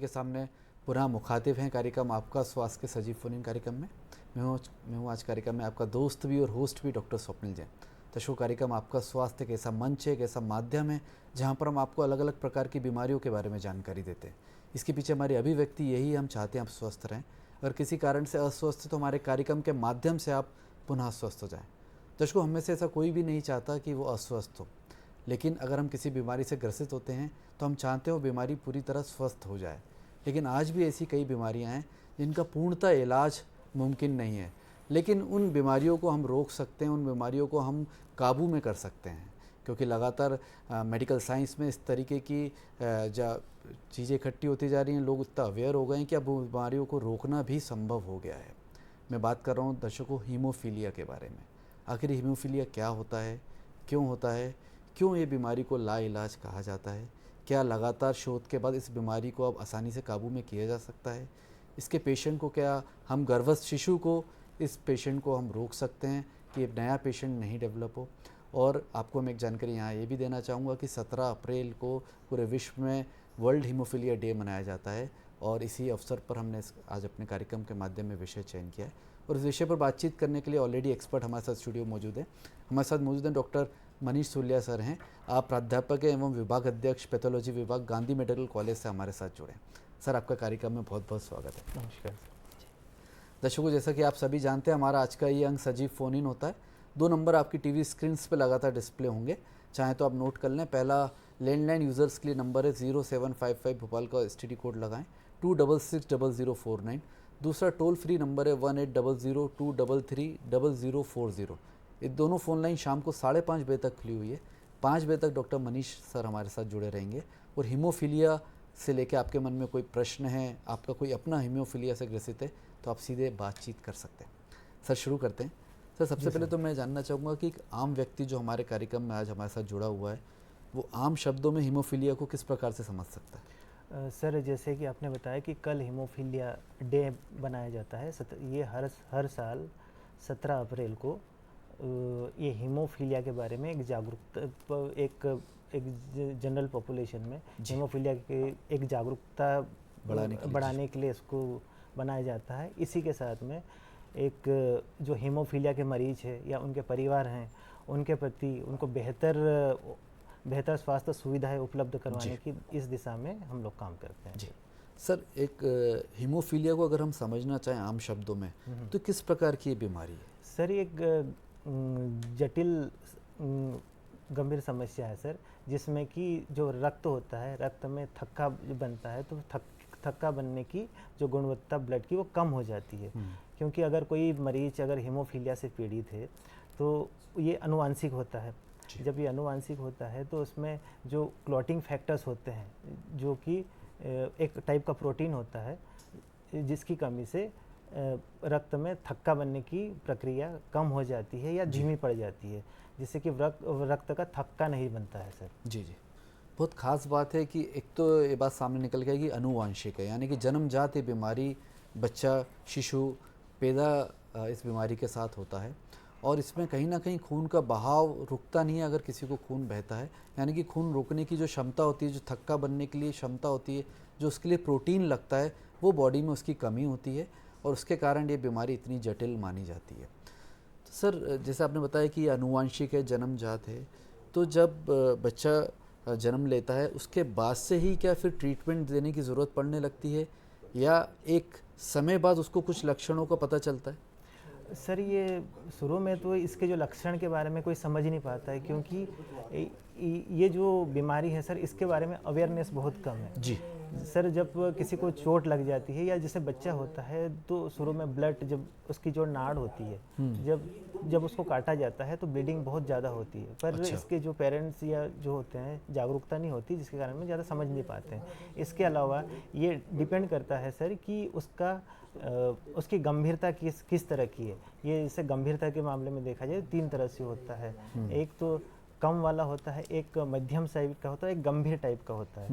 के सामने पुनः मुखातिब हैं कार्यक्रम आपका स्वास्थ्य के सजीव फोन इन कार्यक्रम में। मैं हूँ आज कार्यक्रम में आपका दोस्त भी और होस्ट भी डॉक्टर स्वप्निल जैन। दर्शकों, कार्यक्रम आपका स्वास्थ्य एक ऐसा मंच है, एक ऐसा माध्यम है जहाँ पर हम आपको अलग अलग प्रकार की बीमारियों के बारे में जानकारी देते हैं। इसके पीछे हमारी अभिव्यक्ति यही है, हम चाहते हैं आप स्वस्थ रहें। अगर किसी कारण से अस्वस्थ है तो हमारे कार्यक्रम के माध्यम से आप पुनः स्वस्थ हो जाएं। दर्शकों, हम में से ऐसा कोई भी नहीं चाहता कि वो अस्वस्थ हो, लेकिन अगर हम किसी बीमारी से ग्रसित होते हैं तो हम चाहते हो बीमारी पूरी तरह स्वस्थ हो जाए। लेकिन आज भी ऐसी कई बीमारियां हैं जिनका पूर्णतः इलाज मुमकिन नहीं है, लेकिन उन बीमारियों को हम रोक सकते हैं, उन बीमारियों को हम काबू में कर सकते हैं, क्योंकि लगातार मेडिकल साइंस में इस तरीके की चीज़ें इकट्ठी होती जा रही हैं। लोग इतना अवेयर हो गए हैं कि अब बीमारियों को रोकना भी संभव हो गया है। मैं बात कर रहा हूँ दर्शकों हीमोफीलिया के बारे में। आखिर हीमोफीलिया क्या होता है, क्यों होता है, क्यों ये बीमारी को लाइलाज कहा जाता है, क्या लगातार शोध के बाद इस बीमारी को अब आसानी से काबू में किया जा सकता है, इसके पेशेंट को क्या हम गर्भस्थ शिशु को इस पेशेंट को हम रोक सकते हैं कि एक नया पेशेंट नहीं डेवलप हो। और आपको मैं एक जानकारी यहाँ ये भी देना चाहूँगा कि 17 अप्रैल को पूरे विश्व में वर्ल्ड हीमोफीलिया डे मनाया जाता है, और इसी अवसर पर हमने आज अपने कार्यक्रम के माध्यम में विषय चयन किया है। और इस विषय पर बातचीत करने के लिए ऑलरेडी एक्सपर्ट हमारे साथ स्टूडियो मौजूद है। हमारे साथ मौजूद हैं डॉक्टर मनीष सुलिया सर हैं। आप प्राध्यापक हैं एवं विभाग अध्यक्ष पैथोलॉजी विभाग, गांधी मेडिकल कॉलेज से हमारे साथ जुड़े। सर, आपका कार्यक्रम में बहुत बहुत स्वागत है। नमस्कार। दर्शकों, जैसा कि आप सभी जानते हैं, हमारा आज का ये अंक सजीव फ़ोन इन होता है। 2 नंबर आपकी टीवी स्क्रीन्स पे लगातार डिस्प्ले होंगे, चाहे तो आप नोट कर लें। पहला लैंडलाइन यूज़र्स के लिए नंबर है 0755 भोपाल का STD कोड लगाएं, 2660049। दूसरा टोल फ्री नंबर है 1800233040। ये दोनों फ़ोन लाइन शाम को 5:30 बजे तक खुली हुई है। 5 बजे तक डॉक्टर मनीष सर हमारे साथ जुड़े रहेंगे। और हीमोफीलिया से लेकर आपके मन में कोई प्रश्न है, आपका कोई अपना हीमोफीलिया से ग्रसित है, तो आप सीधे बातचीत कर सकते हैं। सर, शुरू करते हैं। सर, सबसे पहले तो मैं जानना चाहूँगा कि एक आम व्यक्ति जो हमारे कार्यक्रम में आज हमारे साथ जुड़ा हुआ है, वो आम शब्दों में हीमोफीलिया को किस प्रकार से समझ सकता है? सर, जैसे कि आपने बताया कि कल हीमोफीलिया डे बनाया जाता है। ये हर साल 17 अप्रैल को ये हीमोफीलिया के बारे में एक जागरूकता, एक जनरल पॉपुलेशन में हीमोफीलिया के एक जागरूकता बढ़ाने के लिए इसको बनाया जाता है। इसी के साथ में एक जो हीमोफीलिया के मरीज है या उनके परिवार हैं, उनके प्रति उनको बेहतर स्वास्थ्य सुविधाएं उपलब्ध करवाने की इस दिशा में हम लोग काम करते हैं। जी सर, एक हीमोफीलिया को अगर हम समझना चाहें आम शब्दों में, तो किस प्रकार की ये बीमारी है? सर, ये एक जटिल गंभीर समस्या है सर, जिसमें कि जो रक्त होता है, रक्त में थक्का बनता है, तो थक्का बनने की जो गुणवत्ता ब्लड की वो कम हो जाती है। क्योंकि अगर कोई मरीज अगर हीमोफीलिया से पीड़ित है तो ये अनुवांशिक होता है। जब ये अनुवांशिक होता है तो उसमें जो क्लॉटिंग फैक्टर्स होते हैं, जो कि एक टाइप का प्रोटीन होता है, जिसकी कमी से रक्त में थक्का बनने की प्रक्रिया कम हो जाती है या धीमी पड़ जाती है, जिससे कि रक्त का थक्का नहीं बनता है सर। जी जी, बहुत ख़ास बात है कि एक तो ये बात सामने निकल गई कि अनुवांशिक है, यानी कि जन्मजात ये बीमारी बच्चा शिशु पैदा इस बीमारी के साथ होता है, और इसमें कहीं ना कहीं खून का बहाव रुकता नहीं है अगर किसी को खून बहता है। यानी कि खून रोकने की जो क्षमता होती है, जो थक्का बनने के लिए क्षमता होती है, जो उसके लिए प्रोटीन लगता है, वो बॉडी में उसकी कमी होती है, और उसके कारण ये बीमारी इतनी जटिल मानी जाती है। तो सर, जैसे आपने बताया कि ये अनुवांशिक है, जन्मजात है, तो जब बच्चा जन्म लेता है उसके बाद से ही क्या फिर ट्रीटमेंट देने की ज़रूरत पड़ने लगती है, या एक समय बाद उसको कुछ लक्षणों का पता चलता है? सर, ये शुरू में तो इसके जो लक्षण के बारे में कोई समझ ही नहीं पाता है, क्योंकि ये जो बीमारी है सर, इसके बारे में अवेयरनेस बहुत कम है जी सर। जब किसी को चोट लग जाती है या जैसे बच्चा होता है तो शुरू में ब्लड, जब उसकी जो नाड़ होती है, जब उसको काटा जाता है तो ब्लीडिंग बहुत ज़्यादा होती है, पर इसके जो पेरेंट्स या जो होते हैं जागरूकता नहीं होती, जिसके कारण में ज़्यादा समझ नहीं पाते हैं। इसके अलावा ये डिपेंड करता है सर कि उसकी गंभीरता किस तरह की है। ये जैसे गंभीरता के मामले में देखा जाए 3 तरह से होता है। एक तो कम वाला होता है, एक मध्यम टाइप का होता है, एक गंभीर टाइप का होता है।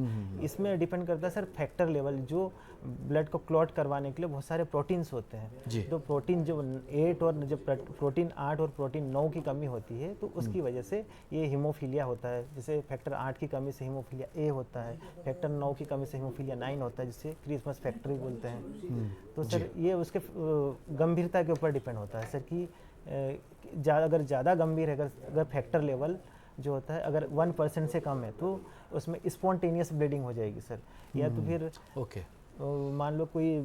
इसमें डिपेंड करता है सर फैक्टर लेवल, जो ब्लड को क्लॉट करवाने के लिए बहुत सारे प्रोटीन्स होते जी। हैं। तो प्रोटीन जो 8 और जब प्रोटीन 8 और प्रोटीन 9 की कमी होती है तो उसकी वजह से ये हीमोफीलिया होता है। जैसे फैक्टर 8 की कमी से हीमोफीलिया ए होता है, फैक्टर 9 की कमी से हीमोफीलिया 9 होता है, जिसे क्रिसमस फैक्टर भी बोलते हैं। तो सर ये उसके गंभीरता के ऊपर डिपेंड होता है सर कि अगर ज़्यादा गंभीर है, अगर फैक्टर लेवल जो होता है अगर 1% से कम है तो उसमें स्पॉन्टेनियस ब्लीडिंग हो जाएगी सर। या तो फिर ओके। मान लो कोई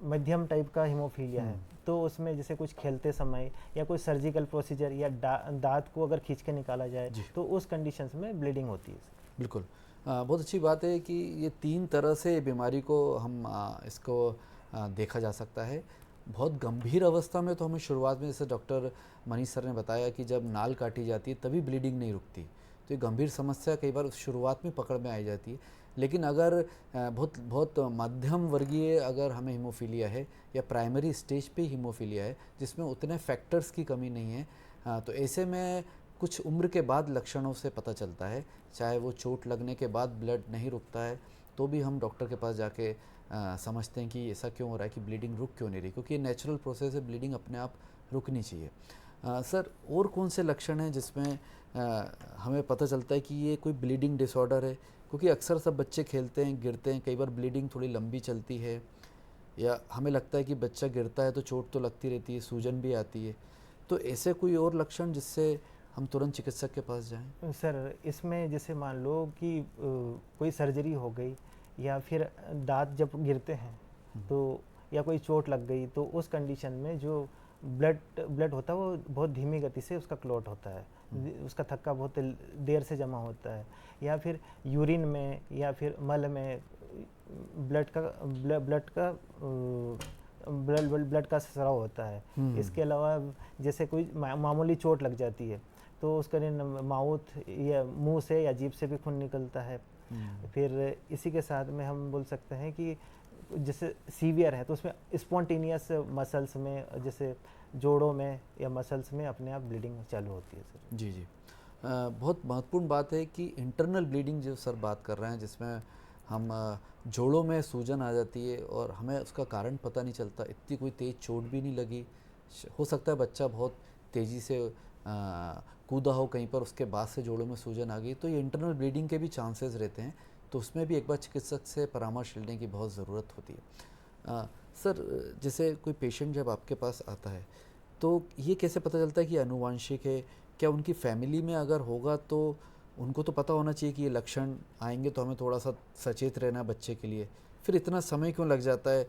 मध्यम टाइप का हीमोफीलिया है तो उसमें जैसे कुछ खेलते समय या कोई सर्जिकल प्रोसीजर या दांत को अगर खींच के निकाला जाए तो उस कंडीशंस में ब्लीडिंग होती है सर। बिल्कुल। बहुत अच्छी बात है कि ये 3 तरह से बीमारी को हम इसको देखा जा सकता है। बहुत गंभीर अवस्था में तो हमें शुरुआत में, जैसे डॉक्टर मनीष सर ने बताया कि जब नाल काटी जाती है तभी ब्लीडिंग नहीं रुकती, तो ये गंभीर समस्या कई बार शुरुआत में पकड़ में आ जाती है। लेकिन अगर बहुत मध्यम वर्गीय अगर हमें हीमोफीलिया है या प्राइमरी स्टेज पे हीमोफीलिया है जिसमें उतने फैक्टर्स की कमी नहीं है, तो ऐसे में कुछ उम्र के बाद लक्षणों से पता चलता है, चाहे वो चोट लगने के बाद ब्लड नहीं रुकता है तो भी हम डॉक्टर के पास जाके समझते हैं कि ऐसा क्यों हो रहा है, कि ब्लीडिंग रुक क्यों नहीं रही, क्योंकि ये नेचुरल प्रोसेस है, ब्लीडिंग अपने आप रुकनी चाहिए। सर और कौन से लक्षण हैं जिसमें हमें पता चलता है कि ये कोई ब्लीडिंग डिसऑर्डर है, क्योंकि अक्सर सब बच्चे खेलते हैं, गिरते हैं, कई बार ब्लीडिंग थोड़ी लंबी चलती है, या हमें लगता है कि बच्चा गिरता है तो चोट तो लगती रहती है, सूजन भी आती है, तो ऐसे कोई और लक्षण जिससे हम तुरंत चिकित्सक के पास जाएं? सर इसमें जैसे मान लो कि कोई सर्जरी हो गई या फिर दांत जब गिरते हैं तो या कोई चोट लग गई तो उस कंडीशन में जो ब्लड होता है वो बहुत धीमी गति से उसका क्लॉट होता है, उसका थक्का बहुत देर से जमा होता है, या फिर यूरिन में या फिर मल में ब्लड का स्राव होता है। इसके अलावा जैसे कोई मामूली चोट लग जाती है तो उसका माउथ या मुंह से या जीभ से भी खून निकलता है। फिर इसी के साथ में हम बोल सकते हैं कि जैसे सीवियर है तो उसमें स्पॉन्टेनियस मसल्स में, जैसे जोड़ों में या मसल्स में अपने आप ब्लीडिंग चालू होती है सर। जी जी। बहुत महत्वपूर्ण बात है कि इंटरनल ब्लीडिंग जो सर बात कर रहे हैं, जिसमें हम जोड़ों में सूजन आ जाती है और हमें उसका कारण पता नहीं चलता, इतनी कोई तेज़ चोट भी नहीं लगी, हो सकता है बच्चा बहुत तेज़ी से कूदा हो कहीं पर, उसके बाद से जोड़ों में सूजन आ गई, तो ये इंटरनल ब्लीडिंग के भी चांसेस रहते हैं, तो उसमें भी एक बार चिकित्सक से परामर्श लेने की बहुत ज़रूरत होती है। सर जैसे कोई पेशेंट जब आपके पास आता है तो ये कैसे पता चलता है कि आनुवांशिक है? क्या उनकी फैमिली में अगर होगा तो उनको तो पता होना चाहिए कि ये लक्षण आएंगे, तो हमें थोड़ा सा सचेत रहना है बच्चे के लिए, फिर इतना समय क्यों लग जाता है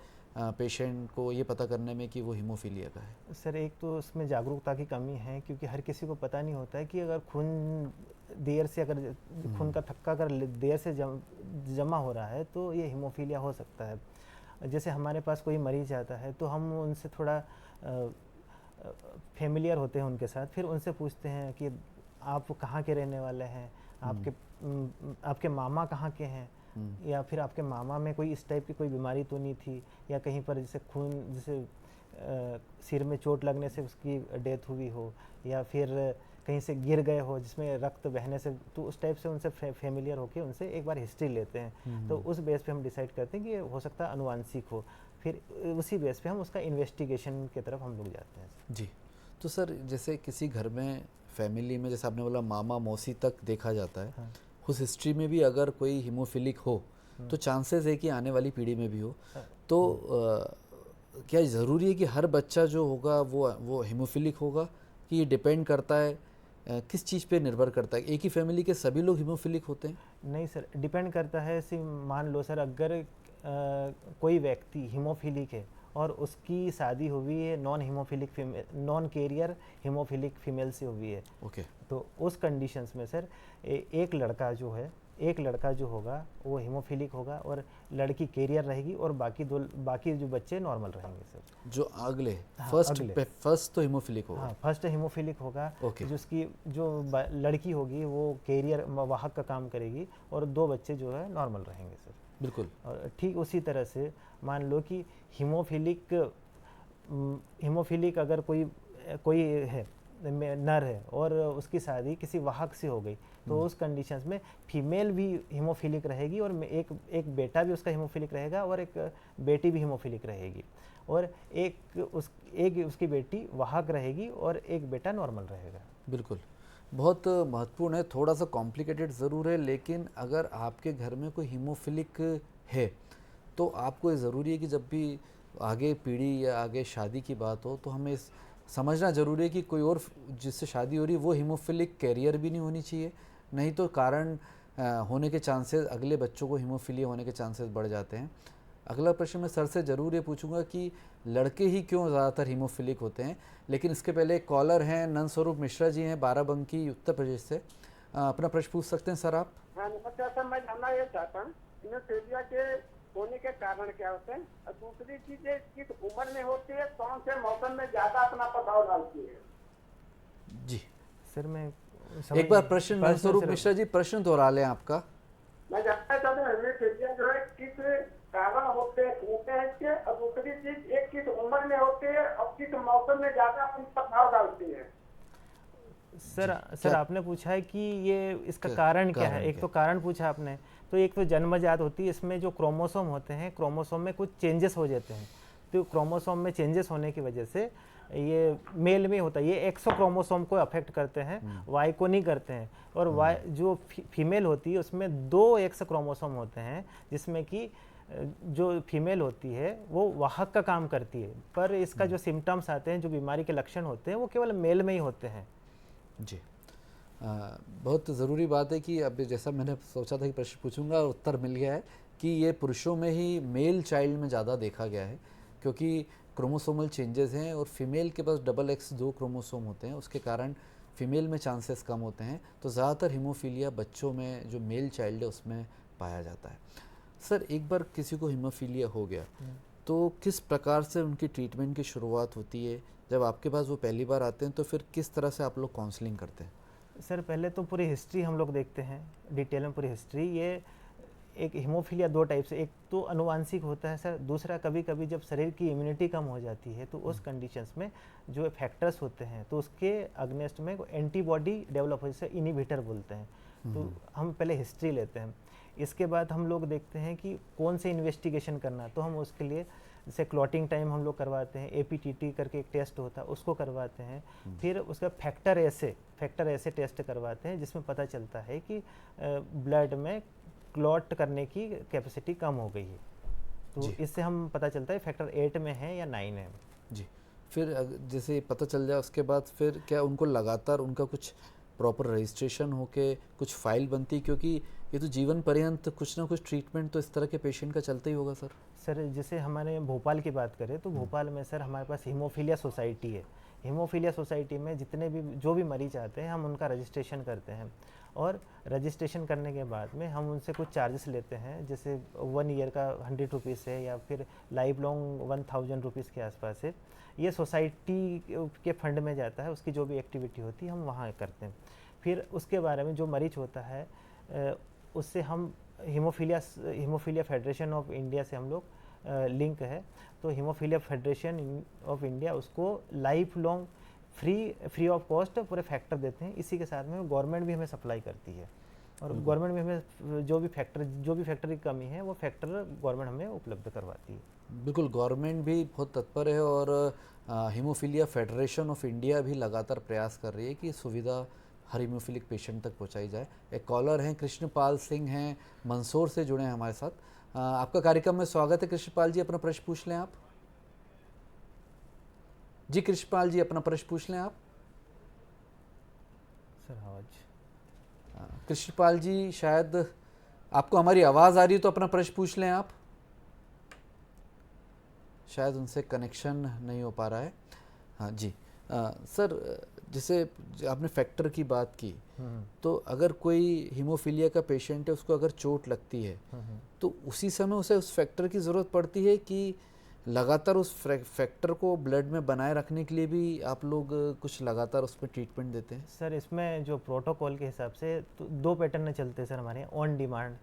पेशेंट को ये पता करने में कि वो हीमोफीलिया का है? सर एक तो उसमें जागरूकता की कमी है, क्योंकि हर किसी को पता नहीं होता है कि अगर खून देर से, अगर खून का थक्का अगर देर से जमा हो रहा है तो ये हीमोफीलिया हो सकता है। जैसे हमारे पास कोई मरीज आता है तो हम उनसे थोड़ा फेमिलियर होते हैं उनके साथ, फिर उनसे पूछते हैं कि आप कहाँ के रहने वाले हैं, आपके मामा कहाँ के हैं, या फिर आपके मामा में कोई इस टाइप की कोई बीमारी तो नहीं थी, या कहीं पर जैसे खून, जैसे सिर में चोट लगने से उसकी डेथ हुई हो, या फिर कहीं से गिर गए हो जिसमें रक्त बहने से, तो उस टाइप से उनसे फेमिलियर होकर उनसे एक बार हिस्ट्री लेते हैं। तो उस बेस पे हम डिसाइड करते हैं कि हो सकता है अनुवांशिक हो, फिर उसी बेस पे हम उसका इन्वेस्टिगेशन की तरफ हम लोग जाते हैं। जी। तो सर जैसे किसी घर में फैमिली में, जैसे आपने बोला मामा मौसी तक देखा जाता है, हाँ। उस हिस्ट्री में भी अगर कोई हीमोफिलिक हो तो चांसेस है कि आने वाली पीढ़ी में भी हो, तो क्या ज़रूरी है कि हर बच्चा जो होगा वो हीमोफिलिक होगा, कि ये डिपेंड करता है, किस चीज़ पे निर्भर करता है? एक ही फैमिली के सभी लोग हीमोफिलिक होते हैं? नहीं सर, डिपेंड करता है। मान लो सर अगर कोई व्यक्ति हीमोफिलिक है और उसकी शादी हुई है नॉन कैरियर हीमोफिलिक फीमेल से हुई है, ओके। तो उस कंडीशंस में सर एक लड़का जो होगा वो हीमोफिलिक होगा और लड़की कैरियर रहेगी, और बाकी जो बच्चे नॉर्मल रहेंगे सर। जो अगले हाँ, फर्स्ट तो हीमोफिलिक होगा। हाँ, फर्स्ट हीमोफिलिक होगा। ओके। जिसकी जो लड़की होगी वो कैरियर वाहक का काम करेगी, और 2 बच्चे जो है नॉर्मल रहेंगे सर। बिल्कुल। और ठीक उसी तरह से मान लो कि हीमोफिलिक अगर कोई है नर है और उसकी शादी किसी वाहक से हो गई, तो उस कंडीशंस में फीमेल भी हीमोफिलिक रहेगी और एक बेटा भी उसका हीमोफिलिक रहेगा और एक बेटी भी हीमोफिलिक रहेगी, और एक उसकी बेटी वाहक रहेगी और एक बेटा नॉर्मल रहेगा। बिल्कुल, बहुत महत्वपूर्ण है, थोड़ा सा कॉम्प्लिकेटेड ज़रूर है, लेकिन अगर आपके घर में कोई हीमोफिलिक है तो आपको ये ज़रूरी है कि जब भी आगे पीढ़ी या आगे शादी की बात हो तो हमें समझना ज़रूरी है कि कोई और जिससे शादी हो रही है वो हीमोफिलिक कैरियर भी नहीं होनी चाहिए, नहीं तो कारण होने के चांसेस, अगले बच्चों को हीमोफीलिया होने के चांसेस बढ़ जाते हैं। अगला प्रश्न मैं सर से ज़रूर ये पूछूंगा कि लड़के ही क्यों ज़्यादातर हीमोफिलिक होते हैं, लेकिन इसके पहले एक कॉलर हैं, नंद स्वरूप मिश्रा जी हैं, बाराबंकी उत्तर प्रदेश से। अपना प्रश्न पूछ सकते हैं सर आप। हाँ नमस्कार सर, मैं जानना ये चाहता हूँ हीमोफीलिया के होने के कारण क्या होते हैं, और दूसरी चीज ये किस उम्र में होती है, कौन से मौसम में ज्यादा अपना प्रभाव डालती है। जी सर मैं एक बार प्रश्न नंद स्वरूप मिश्रा जी प्रश्न दोहरा लें आपका। मैं जानना चाहता हूँ हीमोफीलिया जो है किस कारण होते हैं इसके, और दूसरी चीज एक किस उम्र में होती है और किस मौसम में ज्यादा अपना प्रभाव डालती है। सर आपने पूछा है कि ये इसका कारण क्या है, एक तो कारण पूछा आपने, तो एक तो जन्मजात होती है, इसमें जो क्रोमोसोम होते हैं, क्रोमोसोम में कुछ चेंजेस हो जाते हैं, तो क्रोमोसोम में चेंजेस होने की वजह से ये मेल में होता है, ये एक्सो क्रोमोसोम को अफेक्ट करते हैं, वाई को नहीं करते हैं, और वाई जो फीमेल होती है उसमें 2 एक्स क्रोमोसोम होते हैं, जिसमें कि जो फीमेल होती है वो वाहक का काम करती है, पर इसका जो सिम्टम्स आते हैं, जो बीमारी के लक्षण होते हैं, वो केवल मेल में ही होते हैं। जी बहुत ज़रूरी बात है कि अब जैसा मैंने सोचा था कि प्रश्न पूछूंगा और उत्तर मिल गया है कि ये पुरुषों में ही मेल चाइल्ड में ज़्यादा देखा गया है, क्योंकि क्रोमोसोमल चेंजेस हैं और फीमेल के पास XX 2 क्रोमोसोम होते हैं, उसके कारण फीमेल में चांसेस कम होते हैं, तो ज़्यादातर हीमोफीलिया बच्चों में जो मेल चाइल्ड है उसमें पाया जाता है। सर एक बार किसी को हीमोफीलिया हो गया तो किस प्रकार से उनकी ट्रीटमेंट की शुरुआत होती है, जब आपके पास वो पहली बार आते हैं तो फिर किस तरह से आप लोग काउंसलिंग करते हैं? सर पहले तो पूरी हिस्ट्री हम लोग देखते हैं, डिटेल में पूरी हिस्ट्री। ये एक हीमोफीलिया 2 टाइप से, एक तो अनुवांशिक होता है सर, दूसरा कभी कभी जब शरीर की इम्यूनिटी कम हो जाती है तो उस कंडीशंस में जो फैक्टर्स होते हैं तो उसके अगेंस्ट में एंटीबॉडी डेवलप हो, जैसे इनिबिटर बोलते हैं। तो हम पहले हिस्ट्री लेते हैं, इसके बाद हम लोग देखते हैं कि कौन से इन्वेस्टिगेशन करना, तो हम उसके लिए जैसे क्लॉटिंग टाइम हम लोग करवाते हैं, APTT करके एक टेस्ट होता है उसको करवाते हैं, फिर उसका फैक्टर ऐसे टेस्ट करवाते हैं जिसमें पता चलता है कि ब्लड में क्लॉट करने की कैपेसिटी कम हो गई है, तो इससे हम पता चलता है फैक्टर 8 में है या 9 है। जी फिर जैसे पता चल जाए उसके बाद फिर क्या उनको लगातार उनका कुछ प्रॉपर रजिस्ट्रेशन होके कुछ फाइल बनती है, क्योंकि ये तो जीवन पर्यंत कुछ ना कुछ ट्रीटमेंट तो इस तरह के पेशेंट का चलता ही होगा सर? सर जैसे हमारे भोपाल की बात करें तो भोपाल में सर हमारे पास हीमोफीलिया सोसाइटी है। हीमोफीलिया सोसाइटी में जितने भी जो भी मरीज आते हैं हम उनका रजिस्ट्रेशन करते हैं, और रजिस्ट्रेशन करने के बाद में हम उनसे कुछ चार्जेस लेते हैं, जैसे 1 ईयर का 100 रुपीज़ है या फिर लाइफ लॉन्ग 1000 रुपीज़ के आसपास है। ये सोसाइटी के फंड में जाता है, उसकी जो भी एक्टिविटी होती है हम वहाँ करते हैं। फिर उसके बारे में जो मरीज होता है उससे हम हीमोफीलिया फेडरेशन ऑफ इंडिया से हम लोग लिंक है, तो हीमोफीलिया फेडरेशन ऑफ इंडिया उसको life long free of cost पूरे फैक्टर देते हैं। इसी के साथ में गवर्नमेंट भी हमें सप्लाई करती है, और गवर्नमेंट में हमें जो भी फैक्टर की कमी है वो फैक्टर गवर्नमेंट हमें उपलब्ध करवाती है। बिल्कुल, गवर्नमेंट भी बहुत तत्पर है और हीमोफीलिया फेडरेशन ऑफ इंडिया भी लगातार प्रयास कर रही है कि सुविधा हर हीमोफिलिक पेशेंट तक पहुंचाई जाए। एक कॉलर हैं, कृष्णपाल सिंह हैं, मंदसौर से जुड़े हैं हमारे साथ। आपका कार्यक्रम में स्वागत है कृष्णपाल जी, अपना प्रश्न पूछ लें आप। जी कृष्णपाल जी अपना प्रश्न पूछ लें आप। सर आवाज कृष्णपाल जी शायद आपको हमारी आवाज़ आ रही है तो अपना प्रश्न पूछ लें आप। शायद उनसे कनेक्शन नहीं हो पा रहा है। हाँ जी सर, जैसे आपने फैक्टर की बात की, तो अगर कोई हीमोफीलिया का पेशेंट है उसको अगर चोट लगती है तो उसी समय उसे उस फैक्टर की ज़रूरत पड़ती है कि लगातार उस फैक्टर को ब्लड में बनाए रखने के लिए भी आप लोग कुछ लगातार उसमें ट्रीटमेंट देते हैं? सर इसमें जो प्रोटोकॉल के हिसाब से तो 2 पैटर्न चलते हैं सर हमारे यहाँ। ऑन डिमांड,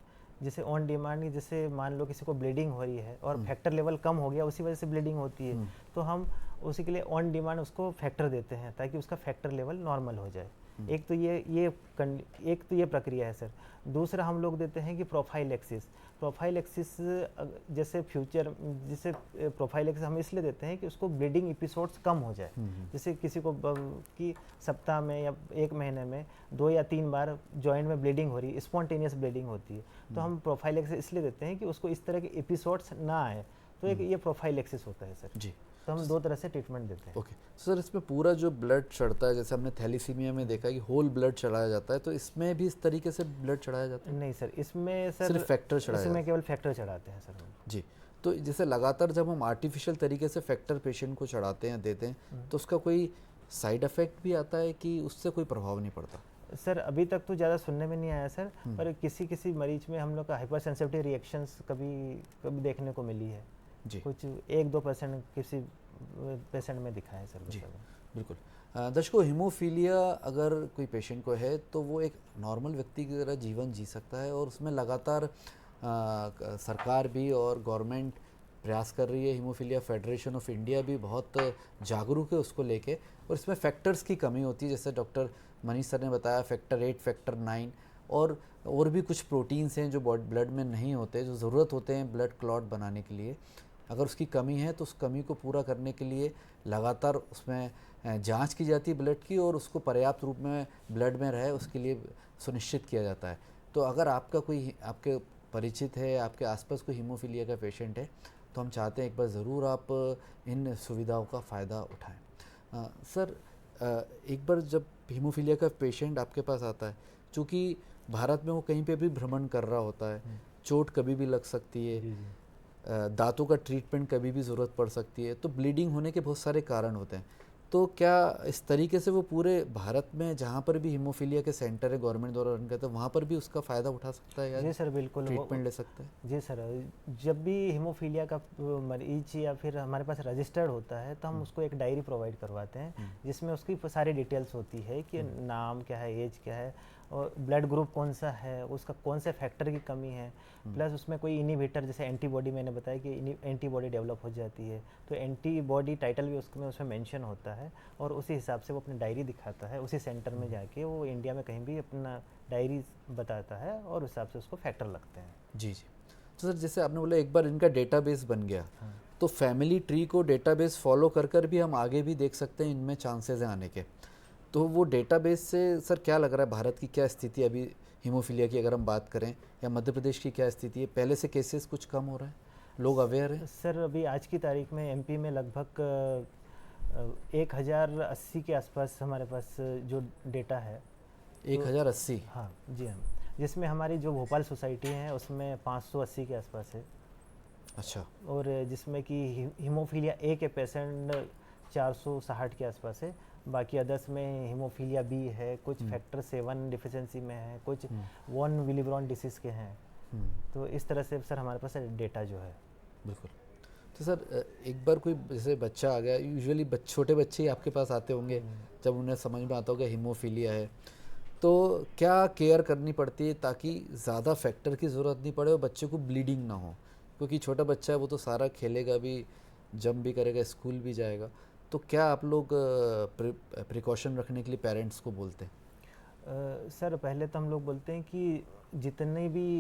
जैसे ऑन डिमांड जैसे मान लो किसी को ब्लीडिंग हो रही है और फैक्टर लेवल कम हो गया, उसी वजह से ब्लीडिंग होती है, तो हम उसी के लिए ऑन डिमांड उसको फैक्टर देते हैं ताकि उसका फैक्टर लेवल नॉर्मल हो जाए। एक तो ये प्रक्रिया है सर। दूसरा हम लोग देते हैं कि प्रोफाइल एक्सिस जैसे जैसे प्रोफाइल एक्सिस हम इसलिए देते हैं कि उसको ब्लीडिंग एपिसोड्स कम हो जाए। जैसे किसी को कि सप्ताह में या 1 महीने में 2 या 3 बार जॉइंट में ब्लीडिंग हो रही है, स्पॉन्टेनियस ब्लीडिंग होती है, तो हम प्रोफाइल एक्सिस इसलिए देते हैं कि उसको इस तरह के एपिसोड्स ना आए। तो एक ये प्रोफाइल एक्सिस होता है सर जी। तो हम 2 तरह से ट्रीटमेंट देते हैं। ओके सर, इसमें पूरा जो ब्लड चढ़ता है, जैसे हमने थैलीसीमिया में देखा कि होल ब्लड चढ़ाया जाता है, तो इसमें भी इस तरीके से ब्लड चढ़ाया जाता है? नहीं सर, इसमें सर सिर्फ फैक्टर चढ़ाया इसमें जाता केवल फैक्टर चढ़ाते हैं सर हम। है? जी। तो जैसे लगातार जब हम आर्टिफिशियल तरीके से फैक्टर पेशेंट को चढ़ाते हैं, देते हैं, तो उसका कोई साइड इफेक्ट भी आता है कि उससे कोई प्रभाव नहीं पड़ता? सर अभी तक तो ज़्यादा सुनने में नहीं आया सर, पर किसी मरीज में हम लोग का हाइपर सेंसिटिव रिएक्शंस कभी देखने को मिली है जी। कुछ 1-2% किसी पेशेंट में दिखा है सर। जी बिल्कुल। दर्शकों, हीमोफीलिया अगर कोई पेशेंट को है तो वो एक नॉर्मल व्यक्ति की तरह जीवन जी सकता है, और उसमें लगातार सरकार भी और गवर्नमेंट प्रयास कर रही है। हीमोफीलिया फेडरेशन ऑफ इंडिया भी बहुत जागरूक है उसको लेके, और इसमें फैक्टर्स की कमी होती है, जैसे डॉक्टर मनीष सर ने बताया, फैक्टर 8, फैक्टर 9 और भी कुछ प्रोटीन्स हैं जो ब्लड में नहीं होते, जो ज़रूरत होते हैं ब्लड क्लॉट बनाने के लिए। अगर उसकी कमी है तो उस कमी को पूरा करने के लिए लगातार उसमें जांच की जाती है ब्लड की, और उसको पर्याप्त रूप में ब्लड में रहे उसके लिए सुनिश्चित किया जाता है। तो अगर आपका कोई आपके परिचित है, आपके आसपास कोई हीमोफीलिया का पेशेंट है, तो हम चाहते हैं एक बार ज़रूर आप इन सुविधाओं का फ़ायदा उठाएं। सर, एक बार जब हीमोफीलिया का पेशेंट आपके पास आता है, चूँकि भारत में वो कहीं पे भी भ्रमण कर रहा होता है, चोट कभी भी लग सकती है, दांतों का ट्रीटमेंट कभी भी ज़रूरत पड़ सकती है, तो ब्लीडिंग होने के बहुत सारे कारण होते हैं। तो क्या इस तरीके से वो पूरे भारत में जहाँ पर भी हीमोफीलिया के सेंटर है गवर्नमेंट द्वारा रन करते हैं, वहाँ पर भी उसका फ़ायदा उठा सकता है या जी सर बिल्कुल, ट्रीटमेंट ले सकता है? जी सर, जब भी हीमोफीलिया का मरीज या फिर हमारे पास रजिस्टर्ड होता है तो हम उसको एक डायरी प्रोवाइड करवाते हैं, जिसमें उसकी सारी डिटेल्स होती है कि नाम क्या है, एज क्या है, और ब्लड ग्रुप कौन सा है, उसका कौन से फैक्टर की कमी है, प्लस उसमें कोई इनिबिटर जैसे एंटीबॉडी, मैंने बताया कि एंटीबॉडी डेवलप हो जाती है, तो एंटीबॉडी टाइटल भी उसमें मेंशन होता है, और उसी हिसाब से वो अपनी डायरी दिखाता है। उसी सेंटर में जाके वो इंडिया में कहीं भी अपना डायरी बताता है और उस हिसाब से उसको फैक्टर लगते हैं। जी जी। तो सर, जैसे आपने बोला एक बार इनका डेटाबेस बन गया, तो फैमिली ट्री को डेटाबेस फॉलो कर भी हम आगे भी देख सकते हैं इनमें चांसेस हैं आने के। तो वो डेटाबेस से सर क्या लग रहा है, भारत की क्या स्थिति अभी हीमोफीलिया की अगर हम बात करें, या मध्य प्रदेश की क्या स्थिति है? पहले से केसेस कुछ कम हो रहे हैं, लोग अवेयर हैं? सर अभी आज की तारीख में एमपी में लगभग 1080 के आसपास हमारे पास जो डेटा है। 1080? हाँ जी हाँ, जिसमें हमारी जो भोपाल सोसाइटी है उसमें 580 के आसपास है। अच्छा। और जिसमें कि हीमोफीलिया ए के पेशेंट 460 के आसपास है। बाकी अदर्स में हीमोफीलिया बी है, कुछ फैक्टर 7 डिफिशिएंसी में है, कुछ वॉन विलिब्रॉन डिसीज़ के हैं। तो इस तरह से सर हमारे पास डेटा जो है। बिल्कुल। तो सर, एक बार कोई जैसे बच्चा आ गया, यूजुअली छोटे बच्चे ही आपके पास आते होंगे जब उन्हें समझ में आता होगा हीमोफीलिया है, तो क्या केयर करनी पड़ती है ताकि ज़्यादा फैक्टर की ज़रूरत नहीं पड़े और बच्चे को ब्लीडिंग ना हो? क्योंकि छोटा बच्चा है, वो तो सारा खेलेगा भी, जंप भी करेगा, स्कूल भी जाएगा, तो क्या आप लोग प्रिकॉशन रखने के लिए पेरेंट्स को बोलते हैं? सर पहले तो हम लोग बोलते हैं कि जितने भी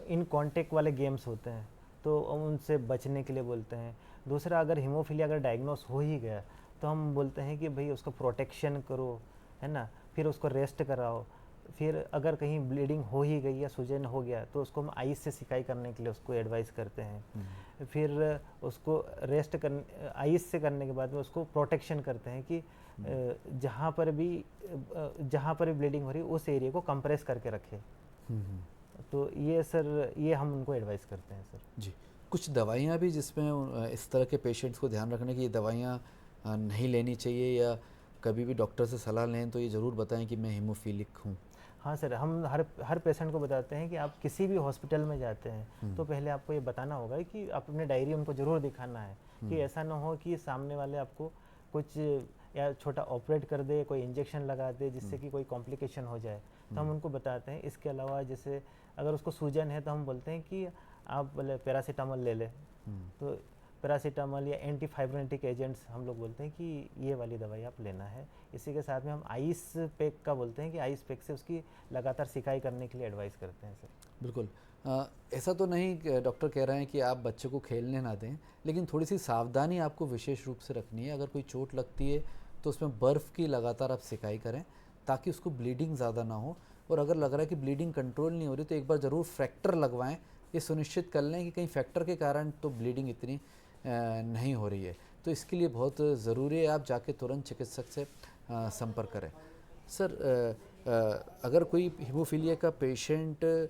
इन कांटेक्ट वाले गेम्स होते हैं तो उनसे बचने के लिए बोलते हैं। दूसरा, अगर हीमोफीलिया अगर डायग्नोस हो ही गया तो हम बोलते हैं कि भाई उसका प्रोटेक्शन करो, है ना, फिर उसको रेस्ट कराओ। फिर अगर कहीं ब्लीडिंग हो ही गई या सूजन हो गया तो उसको हम आइस से सिकाई करने के लिए उसको एडवाइस करते हैं। फिर उसको रेस्ट आइस से करने के बाद में उसको प्रोटेक्शन करते हैं कि जहाँ पर भी ब्लीडिंग हो रही है उस एरिया को कंप्रेस करके रखे। तो ये सर, ये हम उनको एडवाइस करते हैं सर। जी। कुछ दवाइयाँ भी जिसमें इस तरह के पेशेंट्स को ध्यान रखने की, ये दवाइयाँ नहीं लेनी चाहिए, या कभी भी डॉक्टर से सलाह लें तो ये ज़रूर बताएं कि मैं हीमोफीलिक हूँ? हाँ सर, हम हर पेशेंट को बताते हैं कि आप किसी भी हॉस्पिटल में जाते हैं तो पहले आपको ये बताना होगा कि आप अपने डायरी उनको ज़रूर दिखाना है, कि ऐसा ना हो कि सामने वाले आपको कुछ या छोटा ऑपरेट कर दे, कोई इंजेक्शन लगा दे जिससे कि कोई कॉम्प्लिकेशन हो जाए। तो हम उनको बताते हैं। इसके अलावा जैसे अगर उसको सूजन है तो हम बोलते हैं कि आप बोले पैरासीटामोल ले ले। तो पैरासीटामोल या एंटी फाइब्रोनेटिक एजेंट्स हम लोग बोलते हैं कि ये वाली दवाई आप लेना है। इसी के साथ में हम आइस पैक का बोलते हैं कि आइस पैक से उसकी लगातार सिकाई करने के लिए एडवाइस करते हैं सर। बिल्कुल। ऐसा तो नहीं कि डॉक्टर कह रहे हैं कि आप बच्चे को खेलने ना दें, लेकिन थोड़ी सी सावधानी आपको विशेष रूप से रखनी है। अगर कोई चोट लगती है तो उसमें बर्फ़ की लगातार आप सिकाई करें ताकि उसको ब्लीडिंग ज़्यादा ना हो, और अगर लग रहा है कि ब्लीडिंग कंट्रोल नहीं हो रही तो एक बार ज़रूर फ्रैक्टर लगवाएं। ये सुनिश्चित कर लें कि कहीं फ्रैक्टर के कारण तो ब्लीडिंग इतनी नहीं हो रही है, तो इसके लिए बहुत ज़रूरी है आप जाके तुरंत चिकित्सक से संपर्क करें। सर, अगर कोई हीमोफीलिया का पेशेंट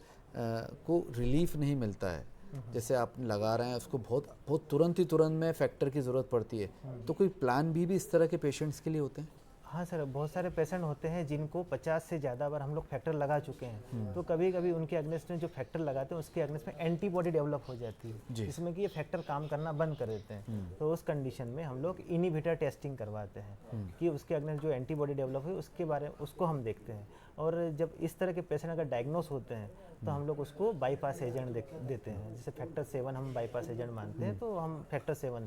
को रिलीफ नहीं मिलता है, जैसे आप लगा रहे हैं उसको बहुत तुरंत में फैक्टर की ज़रूरत पड़ती है, तो कोई प्लान भी इस तरह के पेशेंट्स के लिए होते हैं? हाँ सर, बहुत सारे पेशेंट होते हैं जिनको 50 से ज़्यादा बार हम लोग फैक्टर लगा चुके हैं, तो कभी कभी उनके अगेंस्ट में जो फैक्टर लगाते हैं उसके अगेंस्ट में एंटीबॉडी डेवलप हो जाती है, जिसमें कि ये फैक्टर काम करना बंद कर देते हैं। तो उस कंडीशन में हम लोग इनिबिटर टेस्टिंग करवाते हैं कि उसके अगेंस्ट जो एंटीबॉडी डेवलप हुई उसके बारे में उसको हम देखते हैं। और जब इस तरह के पेशेंट अगर डायग्नोस होते हैं तो हम लोग उसको बाईपास एजेंट देते हैं। जैसे फैक्टर 7 हम बाईपास एजेंट मानते हैं, तो हम फैक्टर 7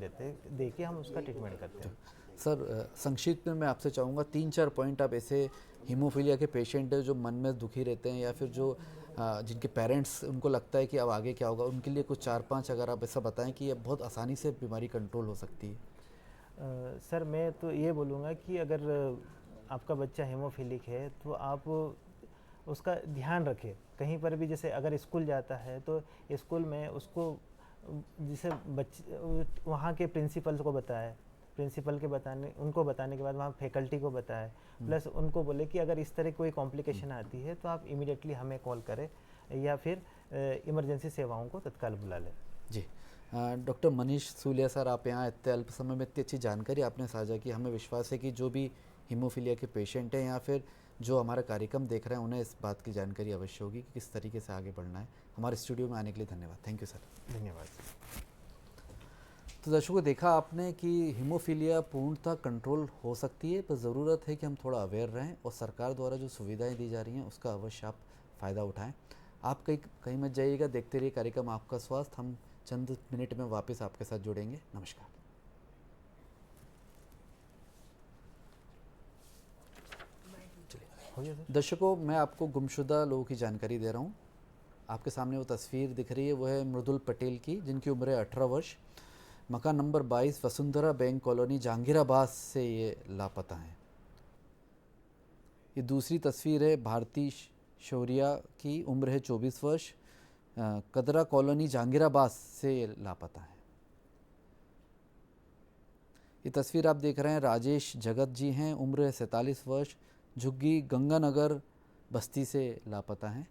दे के हम उसका ट्रीटमेंट करते हैं। सर, संक्षिप्त में मैं आपसे चाहूँगा 3-4 पॉइंट आप ऐसे हीमोफीलिया के पेशेंट हैं जो मन में दुखी रहते हैं या फिर जो जिनके पेरेंट्स उनको लगता है कि अब आगे क्या होगा, उनके लिए कुछ 4-5 अगर आप ऐसा बताएं कि ये बहुत आसानी से बीमारी कंट्रोल हो सकती है। सर, मैं तो ये बोलूँगा कि अगर आपका बच्चा हीमोफीलिक है तो आप उसका ध्यान रखें। कहीं पर भी जैसे अगर स्कूल जाता है तो स्कूल में उसको जैसे बच्चे वहाँ के प्रिंसिपल को बताए, प्रिंसिपल के उनको बताने के बाद वहाँ फैकल्टी को बताए, प्लस उनको बोले कि अगर इस तरह कोई कॉम्प्लिकेशन आती है तो आप इमीडिएटली हमें कॉल करें या फिर इमरजेंसी सेवाओं को तत्काल बुला लें। जी, डॉक्टर मनीष सूलिया सर, आप यहाँ इतने अल्प समय में इतनी अच्छी जानकारी आपने साझा की। हमें विश्वास है कि जो भी हीमोफीलिया के पेशेंट हैं या फिर जो हमारा कार्यक्रम देख रहे हैं उन्हें इस बात की जानकारी अवश्य होगी कि किस तरीके से आगे बढ़ना है। हमारे स्टूडियो में आने के लिए धन्यवाद। Thank you sir. धन्यवाद। तो दर्शकों, देखा आपने कि हीमोफीलिया पूर्णतः कंट्रोल हो सकती है, पर ज़रूरत है कि हम थोड़ा अवेयर रहें और सरकार द्वारा जो सुविधाएं दी जा रही हैं उसका अवश्य आप फ़ायदा उठाएं। आप कहीं मत जाइएगा, देखते रहिए कार्यक्रम आपका स्वास्थ्य। हम चंद मिनट में वापस आपके साथ जुड़ेंगे। नमस्कार। दर्शकों, मैं आपको गुमशुदा लोगों की जानकारी दे रहा हूँ। आपके सामने वो तस्वीर दिख रही है, वो है मृदुल पटेल की, जिनकी उम्र है 18 वर्ष। मकान number 22 Vasundhara bank colony Jahangirabad से ये लापता हैं। ये दूसरी तस्वीर है भारती शौरिया की, उम्र है 24 वर्ष, कदरा कॉलोनी जहांगीराबाद से ये लापता है। ये तस्वीर आप देख रहे हैं राजेश जगत जी हैं, उम्र है 47 वर्ष, झुग्गी गंगानगर बस्ती से लापता हैं।